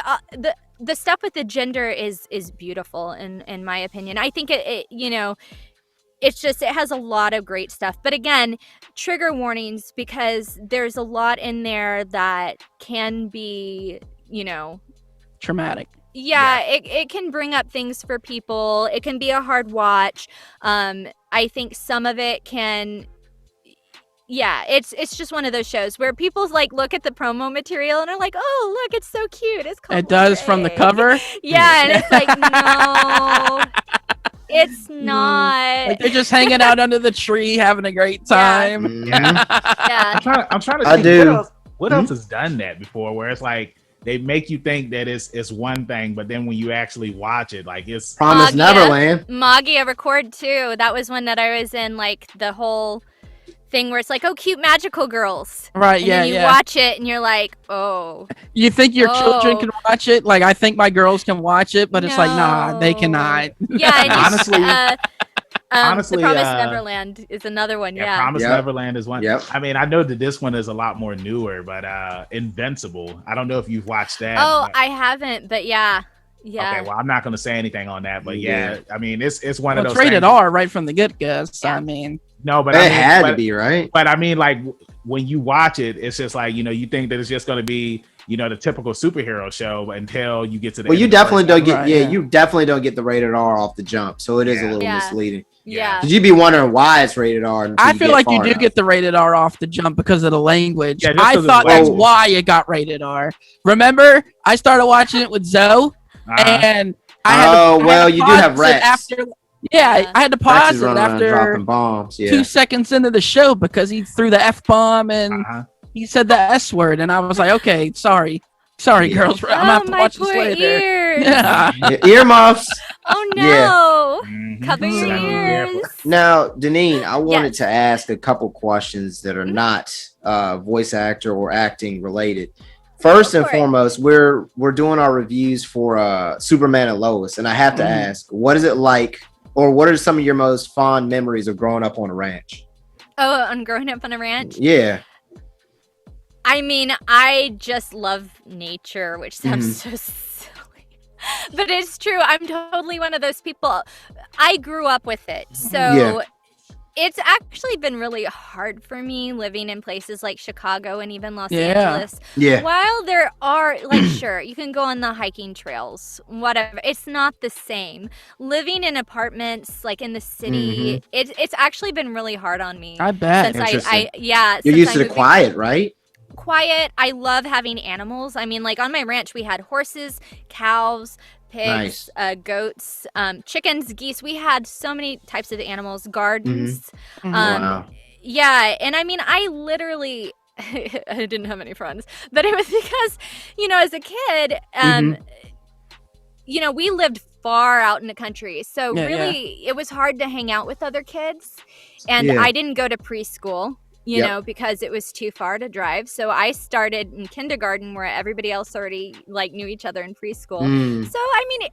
the stuff with the gender is beautiful, in my opinion. I think it you know, it's just it has a lot of great stuff. But again, trigger warnings because there's a lot in there that can be, you know, traumatic. Yeah, it can bring up things for people. It can be a hard watch. I think some of it can, it's just one of those shows where people like look at the promo material and are like, oh, look, it's so cute. It's called It does from the cover? Yeah, and it's like, no. It's not. Like they're just hanging out under the tree, having a great time. Yeah. Yeah. I'm trying to I think do. what else has done that before, where it's like they make you think that it's one thing, but then when you actually watch it, like it's Promise Magia. Neverland. Magia record too. That was one that I was in, like the whole thing where it's like, oh, cute magical girls. Right, And yeah, then you yeah. watch it and you're like, oh. You think your children Oh. can watch it? Like I think my girls can watch it, but it's like, nah, they No. cannot. Yeah, and Honestly- The Promised uh, Neverland is another one. Yeah. Promise Yep. Neverland is one. Yep. I mean, I know that this one is a lot more newer, but Invincible. I don't know if you've watched that. Oh, but- I haven't, but yeah. Yeah. Okay, well, I'm not going to say anything on that, but yeah, I mean, it's one of Well, those. it's rated things- R right from the get-go. So, Yeah. I mean, No, but It I mean, had but, to be, right? But I mean, like when you watch it, it's just like you think that it's just going to be the typical superhero show until you get to the. Well, end you of the definitely first don't episode. get Right, yeah, yeah. you definitely don't get the rated R off the jump. So it is a Yeah. little Yeah. misleading. Yeah. Because you'd be wondering why it's rated R. until I you feel get like you far do enough. get the rated R off the jump because of the language. Yeah, just I 'cause of thought the that's language. why it got rated R. Remember, I started watching it with Zoe, Uh-huh. and I had Oh, to, I had well, to you do pause have it Rex. after. Yeah, Yeah. I had to Rex pause is it running around after dropping bombs. Yeah. 2 seconds into the show because he threw the F bomb and Uh-huh. he said the S word, and I was like, okay, sorry, Yeah. girls, I'm gonna have to my watch this poor later. ears. Yeah. Yeah, earmuffs. Oh no. Yeah. Mhm. Cover your So, ears. yeah. Now, Deneen, I wanted Yes. to ask a couple questions that are Mhm. not voice actor or acting related. First Go and for it. foremost, we're doing our reviews for Superman and Lois, and I have to Mhm. ask, what is it like, or what are some of your most fond memories of growing up on a ranch? Oh, on growing up on a ranch. Yeah, I mean, I just love nature, which sounds so silly. But it's true. I'm totally one of those people. I grew up with it. So Yeah. it's actually been really hard for me living in places like Chicago and even Los Yeah. Angeles. yeah, While there are, like, sure, you can go on the hiking trails, whatever. It's not the same. Living in apartments, like in the city, it's actually been really hard on me. I bet. Since Interesting. yeah. you're since used I to the moved- quiet, right? Quiet. I love having animals. I mean, like on my ranch, we had horses, cows, pigs, goats, chickens, geese. We had so many types of animals, gardens. Mhm. Wow. Yeah. And I mean, I literally, I didn't have any friends, but it was because, as a kid, we lived far out in the country. So Yeah, really, it was hard to hang out with other kids. And Yeah. I didn't go to preschool. Because it was too far to drive. So I started in kindergarten where everybody else already knew each other in preschool. Mm. So I mean,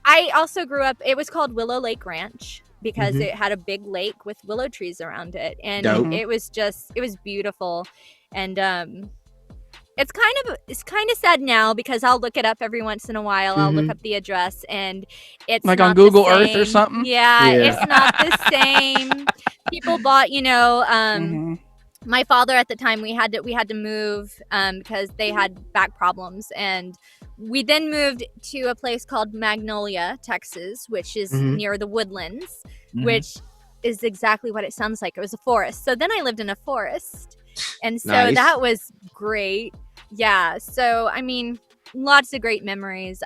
I also grew up. It was called Willow Lake Ranch because it had a big lake with willow trees around it, and Dope. it was beautiful. And it's kind of sad now because I'll look it up every once in a while. I'll look up the address, and it's Like not on Google the Earth or same. something? Yeah, Yeah. it's not the same. People bought, Mhm. my father at the time we had to move because they had back problems, and we then moved to a place called Magnolia, Texas, which is near the Woodlands, Mhm. which is exactly what it sounds like. It was a forest. So then I lived in a forest, and so Nice. that was great. Yeah. So I mean, lots of great memories.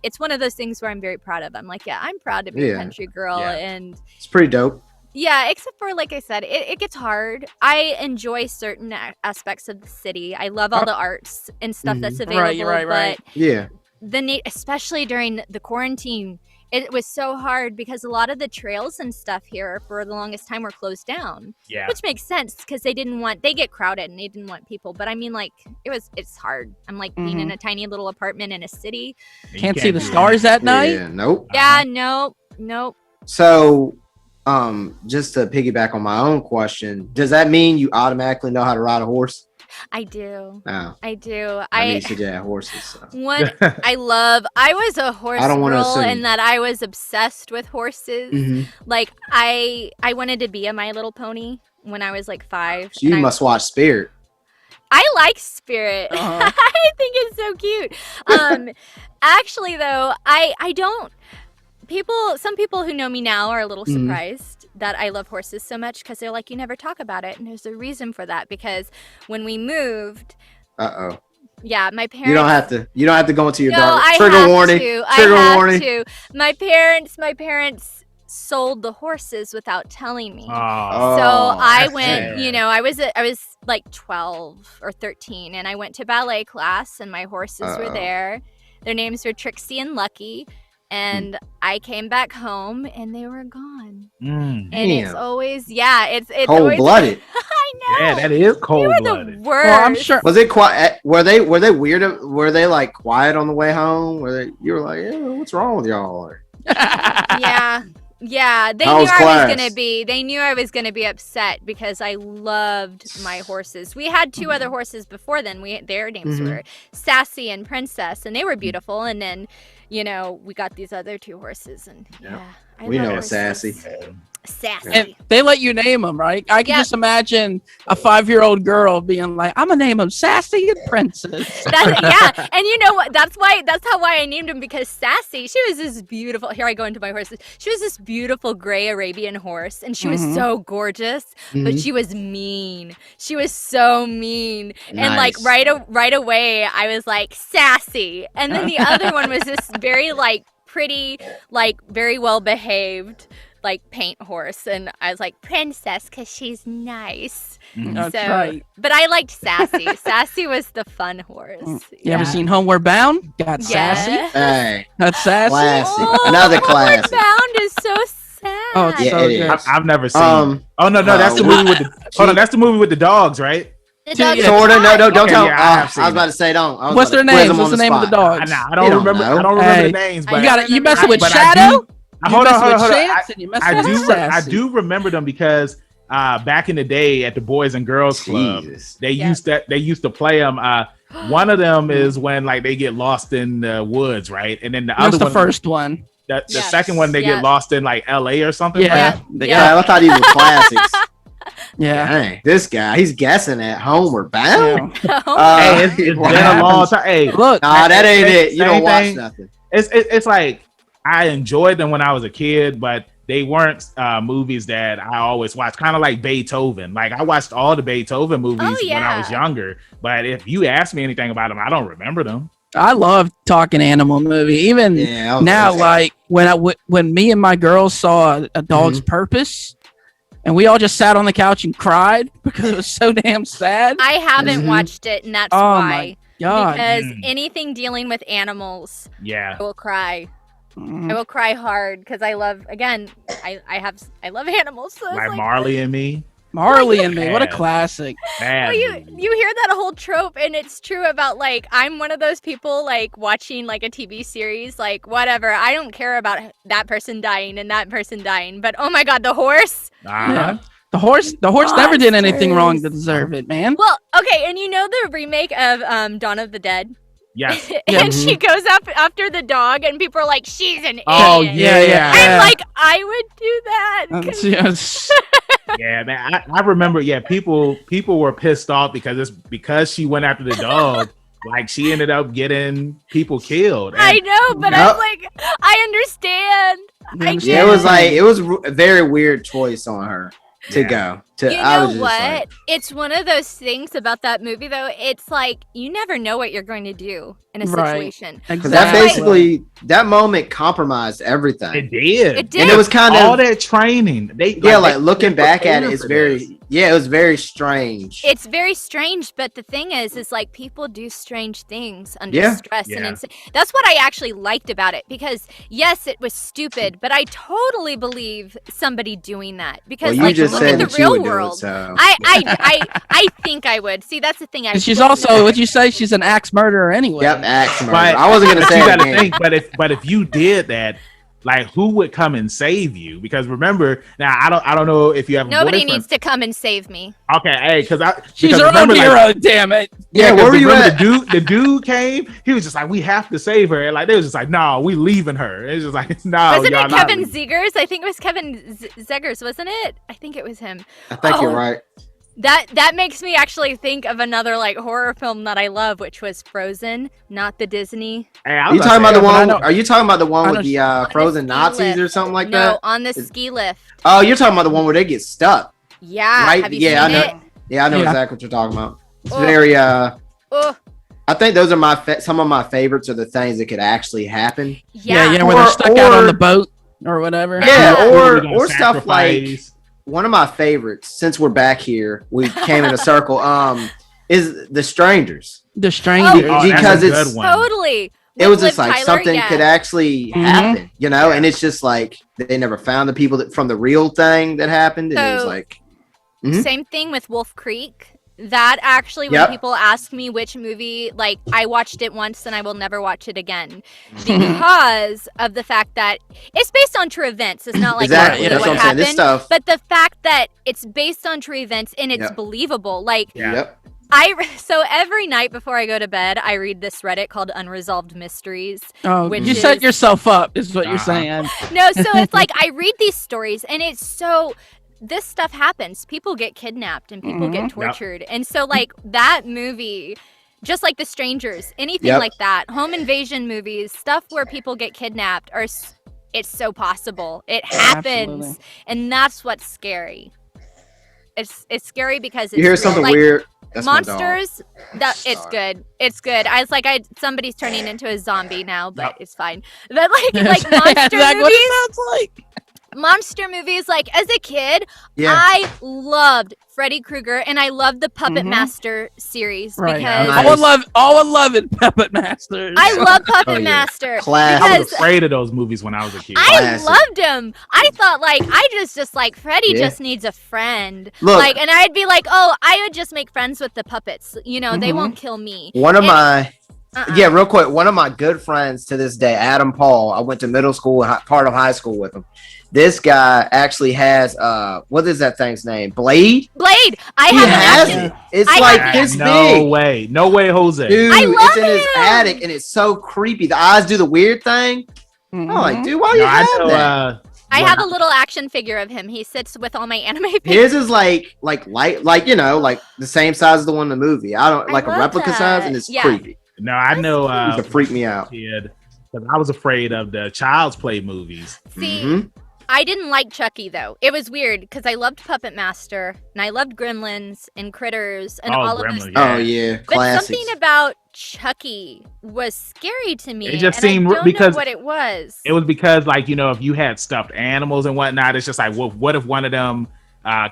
It's one of those things where I'm very proud of. I'm like, yeah, I'm proud to be Yeah. a country girl, Yeah. and It's pretty dope. yeah, except for, like I said, it gets hard. I enjoy certain aspects of the city. I love all the arts and stuff that's available. Right. Yeah. But especially during the quarantine, it was so hard because a lot of the trails and stuff here for the longest time were closed down, Yeah. which makes sense because they get crowded and they didn't want people. But I mean, like, it's hard. I'm like being in a tiny little apartment in a city. You Can't see the do that. stars at night. Yeah. Nope. Yeah, nope. So, just to piggyback on my own question, does that mean you automatically know how to ride a horse? I do. No, I do. I need to get horses. So. One I was a horse I don't wanna girl assume. in that I was obsessed with horses. Mhm. Like I wanted to be a My Little Pony when I was like 5. So you and must watch Spirit. I like Spirit. Uh-huh. I think it's so cute. Actually though, I don't some people who know me now are a little Mhm. surprised that I love horses so much because they're like, you never talk about it. And there's a reason for that because when we moved, Uh-oh. Yeah, my parents. You don't have to. You don't have to go into your No, dark. I Trigger have warning. to. Trigger I have warning. to. My parents sold the horses without telling me. Oh, So I that's went, sad. you know, I was like 12 or 13, and I went to ballet class, and my horses were there. Their names were Trixie and Lucky, and I came back home, and they were gone. And it's Damn. always, it's Cold always blooded. I know. Yeah, that is They cold were the blooded. worst. Well, I'm sure. Was it quiet? Were they weird? Were they like quiet on the way home? You were like, what's wrong with y'all? Yeah. They How knew was I class? was gonna be. They knew I was gonna be upset because I loved my horses. We had two other horses before then. Their names were Sassy and Princess, and they were beautiful. And then, you know, we got these other two horses, and We love know horses. Sassy. Sassy. And they let you name them, right? I can just imagine a 5-year-old girl being like, "I'm gonna name him Sassy and Princess." And you know what? That's why I named him, because Sassy, she was this beautiful. Here I go into my horses. She was this beautiful gray Arabian horse, and she was so gorgeous, but she was mean. She was so mean, and like right away, I was like Sassy, and then the other one was this very like pretty, like very well behaved, like paint horse, and I was like Princess because she's nice. That's right. But I liked Sassy. Sassy was the fun horse. You ever seen Homeward Bound? Got Sassy. Hey, That's Sassy. classic. Another classic. Homeward Bound is so sad. Oh, it's Yeah, so it good. is. I've never seen. Oh no, that's the what? movie with the. Hold on, that's the movie with the dogs, right? The dog is Sorta. No, don't Okay, tell. yeah, I I have was seen about that. to say don't. What's their names? What's the name of the dogs? I You don't don't remember. know. I don't remember Hey, the names, but you messing with but Shadow? Hold on. Chance and you messing I with do. I Sassy. do remember them because back in the day at the Boys and Girls Club, Jesus. they used to play them. One of them is when like they get lost in the woods, right? And then the That's other the one, first one. the Yes. second one, they Yeah. get lost in like L.A. or something. Yeah. Yeah, I thought these were classics. Yeah. Dang, this guy, he's guessing at Homeward Bound. Yeah. Hey, it's been a long time. Hey, Look, Nah, that ain't it. You don't Same watch thing. nothing. It's like I enjoyed them when I was a kid, but they weren't movies that I always watched. Kind of like Beethoven. Like I watched all the Beethoven movies when I was younger, but if you ask me anything about them, I don't remember them. I love talking animal movie. Even Yeah, now, like when me and my girls saw A Dog's Purpose, and we all just sat on the couch and cried because it was so damn sad. I haven't watched it, and that's Oh why. my God. Because anything dealing with animals, Yeah. I will cry. Mhm. I will cry hard because I love. Again, I love animals. So it's Like like, Marley and Me. Marley and Me, what a Yeah. classic. Bad well, you movie. hear that whole trope, and it's true about like I'm one of those people like watching like a TV series, like whatever. I don't care about that person dying and that person dying, but oh my God, the horse. Yeah. The horse never did anything wrong to deserve it, man. Well, okay, and you know the remake of Dawn of the Dead. Yes. And she goes up after the dog, and people are like, "She's an Oh idiot." yeah. I'm like, I would do that. 'cause- Yes. Yeah, man. I remember. Yeah, people were pissed off because she went after the dog. Like she ended up getting people killed. And I know, but Yep. I'm like, I understand. I Yeah, it was a very weird choice on her to go. You I know was just what? like, It's one of those things about that movie, though. It's like you never know what you're going to do in a Right. situation. because that basically that moment compromised everything. it did. It did. And it was kind all of that training. like looking back at it, prepared it's for very this. it was very strange. It's very strange, but the thing is like people do strange things under Yeah. stress, and Yeah. that's what I actually liked about it. Because yes, it was stupid, but I totally believe somebody doing that. Because Well, you like just look said at the that you real would do it, world. so I think I would. See, that's the thing. I She's wouldn't. also, would you say she's an axe murderer anyway? yep, axe murder. But I wasn't gonna you say it gotta again. think, but if you did that, like who would come and save you? Because remember, now I don't know if you have a Nobody boyfriend. needs to come and save me. Okay, hey, She's because her own remember, like, hero, damn it. Yeah, 'cause where were you remember at? The dude came. He was just like, we have to save her. And like they was just like, no, we leaving her. It's just like, no, Wasn't y'all it not Kevin leaving. Zegers? I think it was Kevin Zegers, wasn't it? I think it was him. I think you're Oh. right. That makes me actually think of another like horror film that I love, which was Frozen, not the Disney. Hey, I Are was you about talking to about the say, but I one? know- Are you talking about the one I with know- the On the frozen ski Nazis lift. or something like No, that? on the ski lift. Oh, you're talking about the one where they get stuck. Yeah. Right? Have you Yeah, seen I know. it? Yeah, I know Yeah. exactly what you're talking about. It's Oh. very Oh, I think those are some of my favorites are the things that could actually happen. Yeah, where they're stuck out on the boat or whatever. Yeah, Or or stuff like one of my favorites. Since we're back here, we came in a circle. Is The Strangers. The Strangers, because it's totally. It was just like something could actually happen, you know, and it's just like they never found the people from the real thing that happened, and it was like same thing with Wolf Creek. That actually, when people ask me which movie, like I watched it once and I will never watch it again because of the fact that it's based on true events. It's not like exactly. That's what I'm saying. This stuff, but the fact that it's based on true events and it's believable, like. So every night before I go to bed, I read this Reddit called Unresolved Mysteries. Oh, you set yourself up, is what you're saying. No, so it's like I read these stories, and it's so. This stuff happens. People get kidnapped and people get tortured. And so, like, that movie, just like The Strangers, anything like that, home invasion movies, stuff where people get kidnapped, it's so possible. It happens. Absolutely. And that's what's scary. It's scary because it's you hear something like, weird. That's monsters, it's good. It's good. I was like, somebody's turning into a zombie now, but it's fine. But like monster movies. What it sounds like. Monster movies, like as a kid, I loved Freddy Krueger and I loved the Puppet Master series because I would love it, Puppet Masters. I love Puppet Master. I was afraid of those movies when I was a kid. I loved them. I thought like I just like Freddy just needs a friend. Look, like, and I'd be like, oh, I would just make friends with the puppets. You know, they won't kill me. One of my real quick, one of my good friends to this day, Adam Paul. I went to middle school, part of high school with him. This guy actually has what is that thing's name? Blade. I have it. It's like this big. No way, Jose. Dude, it's in his attic and it's so creepy. The eyes do the weird thing. I'm like, dude, why you have that? I have a little action figure of him. He sits with all my anime figures. His is like you know, like the same size as the one in the movie. I don't like a replica size, and it's creepy. No, I know. It used to freak me out. Kid, because I was afraid of the Child's Play movies. See. I didn't like Chucky, though. It was weird because I loved Puppet Master and I loved Gremlins and Critters and all of those. Oh, yeah. But Classics. something about Chucky was scary to me. It just seemed I don't because know what it was. It was because, like, you know, if you had stuffed animals and whatnot, it's just like, well, what if one of them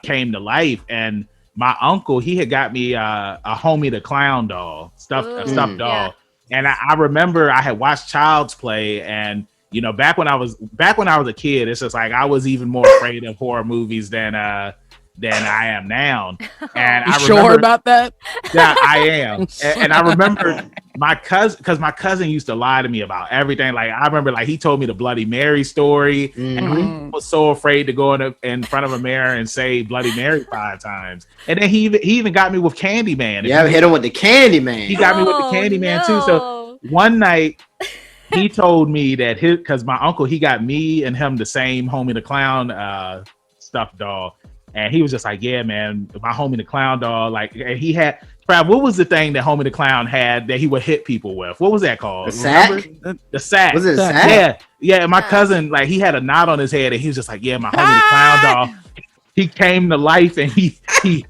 came to life? And my uncle, he had got me a Homie the Clown doll, a stuffed doll. Yeah. And I remember I had watched Child's Play, and you know, back when I was a kid, it's just like I was even more afraid of horror movies than I am now. And you sure about that? Yeah, I am. And I remember my cousin, because my cousin used to lie to me about everything. Like I remember, like he told me the Bloody Mary story, and I was so afraid to go in front of a mirror and say Bloody Mary 5 times. And then he even got me with Candyman. Yeah, hit him with the Candyman. He got me with the Candyman too. So one night, he told me that because my uncle, he got me and him the same Homie the Clown stuffed doll. And he was just like, yeah, man, my Homie the Clown doll. Like, and he had, Trav, what was the thing that Homie the Clown had that he would hit people with? What was that called? The sack? The sack. Was it a sack? Yeah. And my cousin, like, he had a knot on his head and he was just like, yeah, my Homie the Clown doll. He came to life and he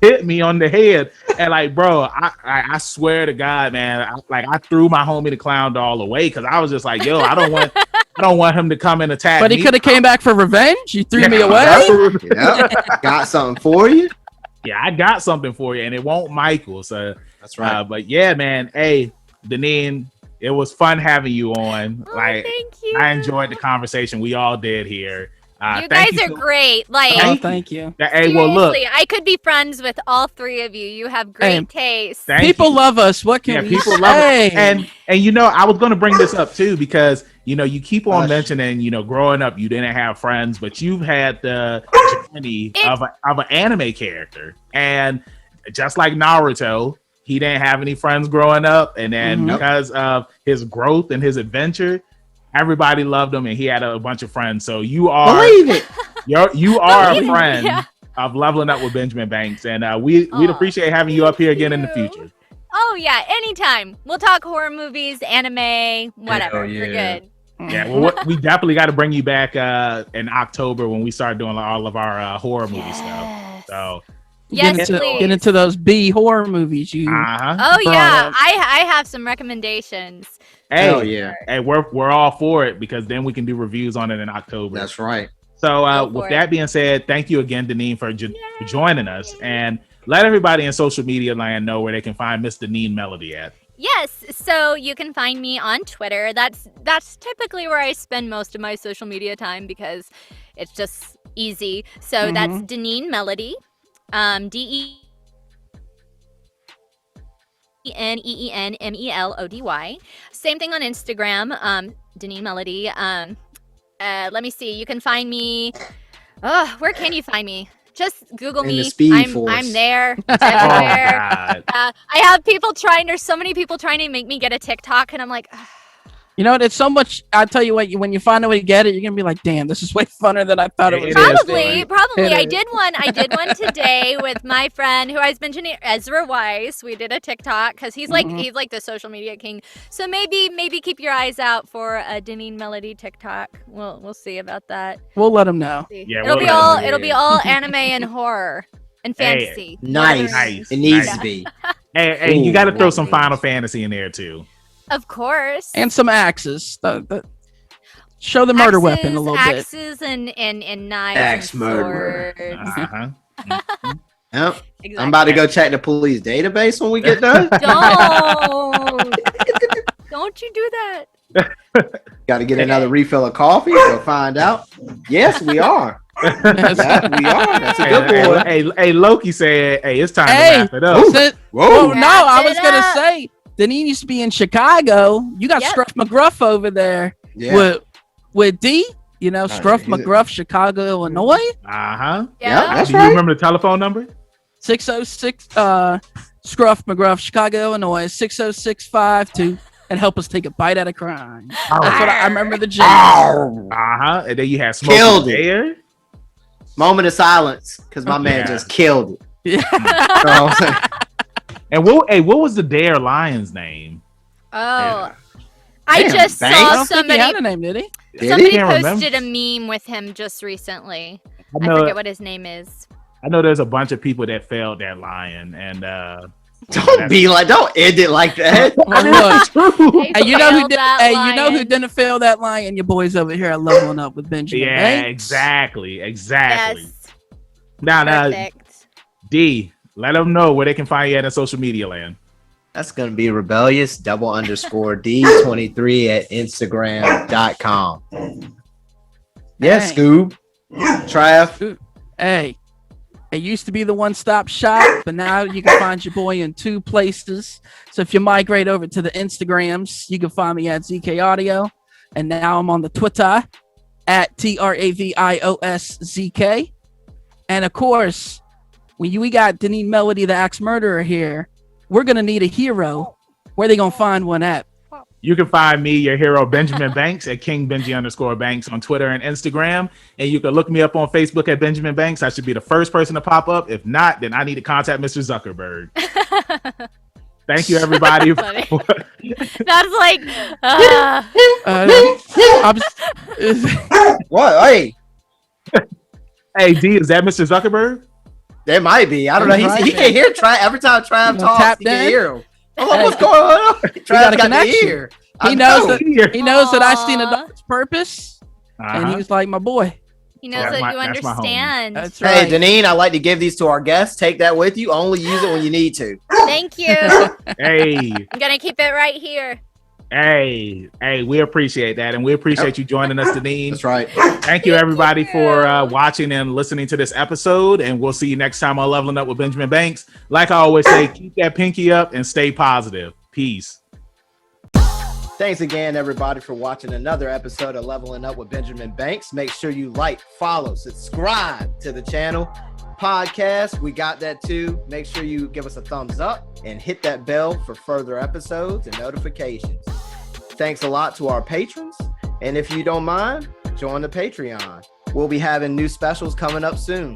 hit me on the head. And like, bro, I swear to God, man, I threw my Homie the Clown doll away because I was just like, yo, I don't want him to come and attack me. But he could have came back for revenge. You threw me away. Got something for you. Yeah, I got something for you, and it won't Michael. So that's right. But yeah, man, hey, Deneen, it was fun having you on. Thank you. I enjoyed the conversation. We all did here. You guys are great. Like, thank you. Hey, well, look, I could be friends with all 3 of you. You have great taste. People love us. What can we people say? love it. And you know, I was going to bring this up too because you know you keep on mentioning, you know, growing up you didn't have friends, but you've had the journey of an anime character, and just like Naruto, he didn't have any friends growing up, and then because of his growth and his adventure, everybody loved him, and he had a bunch of friends. So you are you are a friend of Leveling Up with Benjamin Banks, and we'd appreciate having you up here again in the future. Oh yeah, anytime. We'll talk horror movies, anime, whatever. We're good. Yeah, well, we definitely got to bring you back in October when we start doing all of our horror movie stuff. So Yes, please. Get into those B horror movies. Uh-huh. Oh yeah, up. I have some recommendations. Hell Hey, yeah. hey, we're all for it because then we can do reviews on it in October. That's right. So Go with for that it. being said, thank you again, Deneen, for joining us, and let everybody in social media land know where they can find Miss Deneen Melody at. Yes, so you can find me on Twitter. That's typically where I spend most of my social media time because it's just easy. So that's Deneen Melody, DENEENMELODY. Same thing on Instagram, Deneen Melody. Let me see. You can find me. Where can you find me? Just Google In me. the Speed Force. I'm there. It's Oh everywhere. God. I have people trying. There's so many people trying to make me get a TikTok, and I'm like, You know, it's so much. I tell you what, when you find a way to get it, you're gonna be like, "Damn, this is way funner than I thought it was." It is probably. It I is. did one. I did one today with my friend who I was mentioning, Ezra Weiss. We did a TikTok because he's like the social media king. So maybe keep your eyes out for a Deneen Melody TikTok. We'll see about that. We'll let them know. Yeah, it'll we'll be let all them know. it'll be all anime and horror and Hey, fantasy. Nice. Nice. It needs Nice. to be. Hey, you got to throw some Ooh. Final Fantasy in there too. Of course. And some axes. Show the murder weapon a little bit. Axes and knives. Axe and murderer. swords. Uh-huh. Yep. Exactly. I'm about to go check the police database when we get done. Don't you do that. Got to get another refill of coffee. We'll find out. Yes, we are. Yeah, we are. That's a good boy. Hey, Loki said, "Hey, it's time Hey. to wrap it up." Whoa. No, I was it gonna up. say Deneen used to be in Chicago. You got Yep. Scruff McGruff over there Yeah. with D. You know, Scruff he's a- McGruff, Chicago, Illinois. Uh-huh. Yeah, that's Do you right. remember the telephone number? 606 Scruff McGruff, Chicago, Illinois, 60652, and help us take a bite out of crime. That's what I remember the jingle. Uh-huh. And then you had Smokey Killed it. Bear. Moment of silence because my man Yeah. just killed it. Yeah. You know what I'm saying? And what was the Dare Lion's name? Oh. I Damn, just Banks. I saw don't think he somebody had a name, did he? Did somebody he? Can't posted remember. a meme with him just recently. I I know, forget what his name is. I know there's a bunch of people that failed that lion, and Don't end it like that. Well, look, true. hey, you know who Failed did? that Hey, you know who lion. didn't fail that lion? Your boys over here are leveling up with Benjamin Yeah, Banks. exactly. Yes. Now, Perfect. D, let them know where they can find you at in social media land. That's going to be rebellious _D23 at Instagram.com. Yes, Dang. Scoob. Trav. Hey, it used to be the one-stop shop, but now you can find your boy in 2 places. So if you migrate over to the Instagrams, you can find me at ZK Audio, and now I'm on the Twitter at TRAVIOSZK. And of course, when we got Deneen Melody, the Axe Murderer here, we're gonna need a hero. Where they gonna find one at? You can find me, your hero, Benjamin Banks, at King Benji _Banks on Twitter and Instagram. And you can look me up on Facebook at Benjamin Banks. I should be the first person to pop up. If not, then I need to contact Mr. Zuckerberg. Thank you, everybody. Funny. That's like, What? Hey, Hey, D, is that Mr. Zuckerberg? there might be. I don't know. He can't hear Trav. Every time Trav You talks, tap he can in? hear him. I'm like, Hey. what's going on? got Trav a got the connection. ear. He I knows know. that he knows that I seen a Aw. dog's purpose, and Uh-huh. he was like, "My boy." he knows That's that my- you that's my homie. understand. That's Hey, right. Deneen, I like to give these to our guests. Take that with you. Only use it when you need to. Thank you. I'm Hey, gonna keep it right here. hey, we appreciate that. And we appreciate you joining us, Deneen. That's right. Thank you, everybody, you. for watching and listening to this episode. And we'll see you next time on Leveling Up with Benjamin Banks. Like I always say, keep that pinky up and stay positive. Peace. Thanks again, everybody, for watching another episode of Leveling Up with Benjamin Banks. Make sure you like, follow, subscribe to the channel. Podcast, we got that too. Make sure you give us a thumbs up and hit that bell for further episodes and notifications. Thanks a lot to our patrons. And if you don't mind, join the Patreon. We'll be having new specials coming up soon.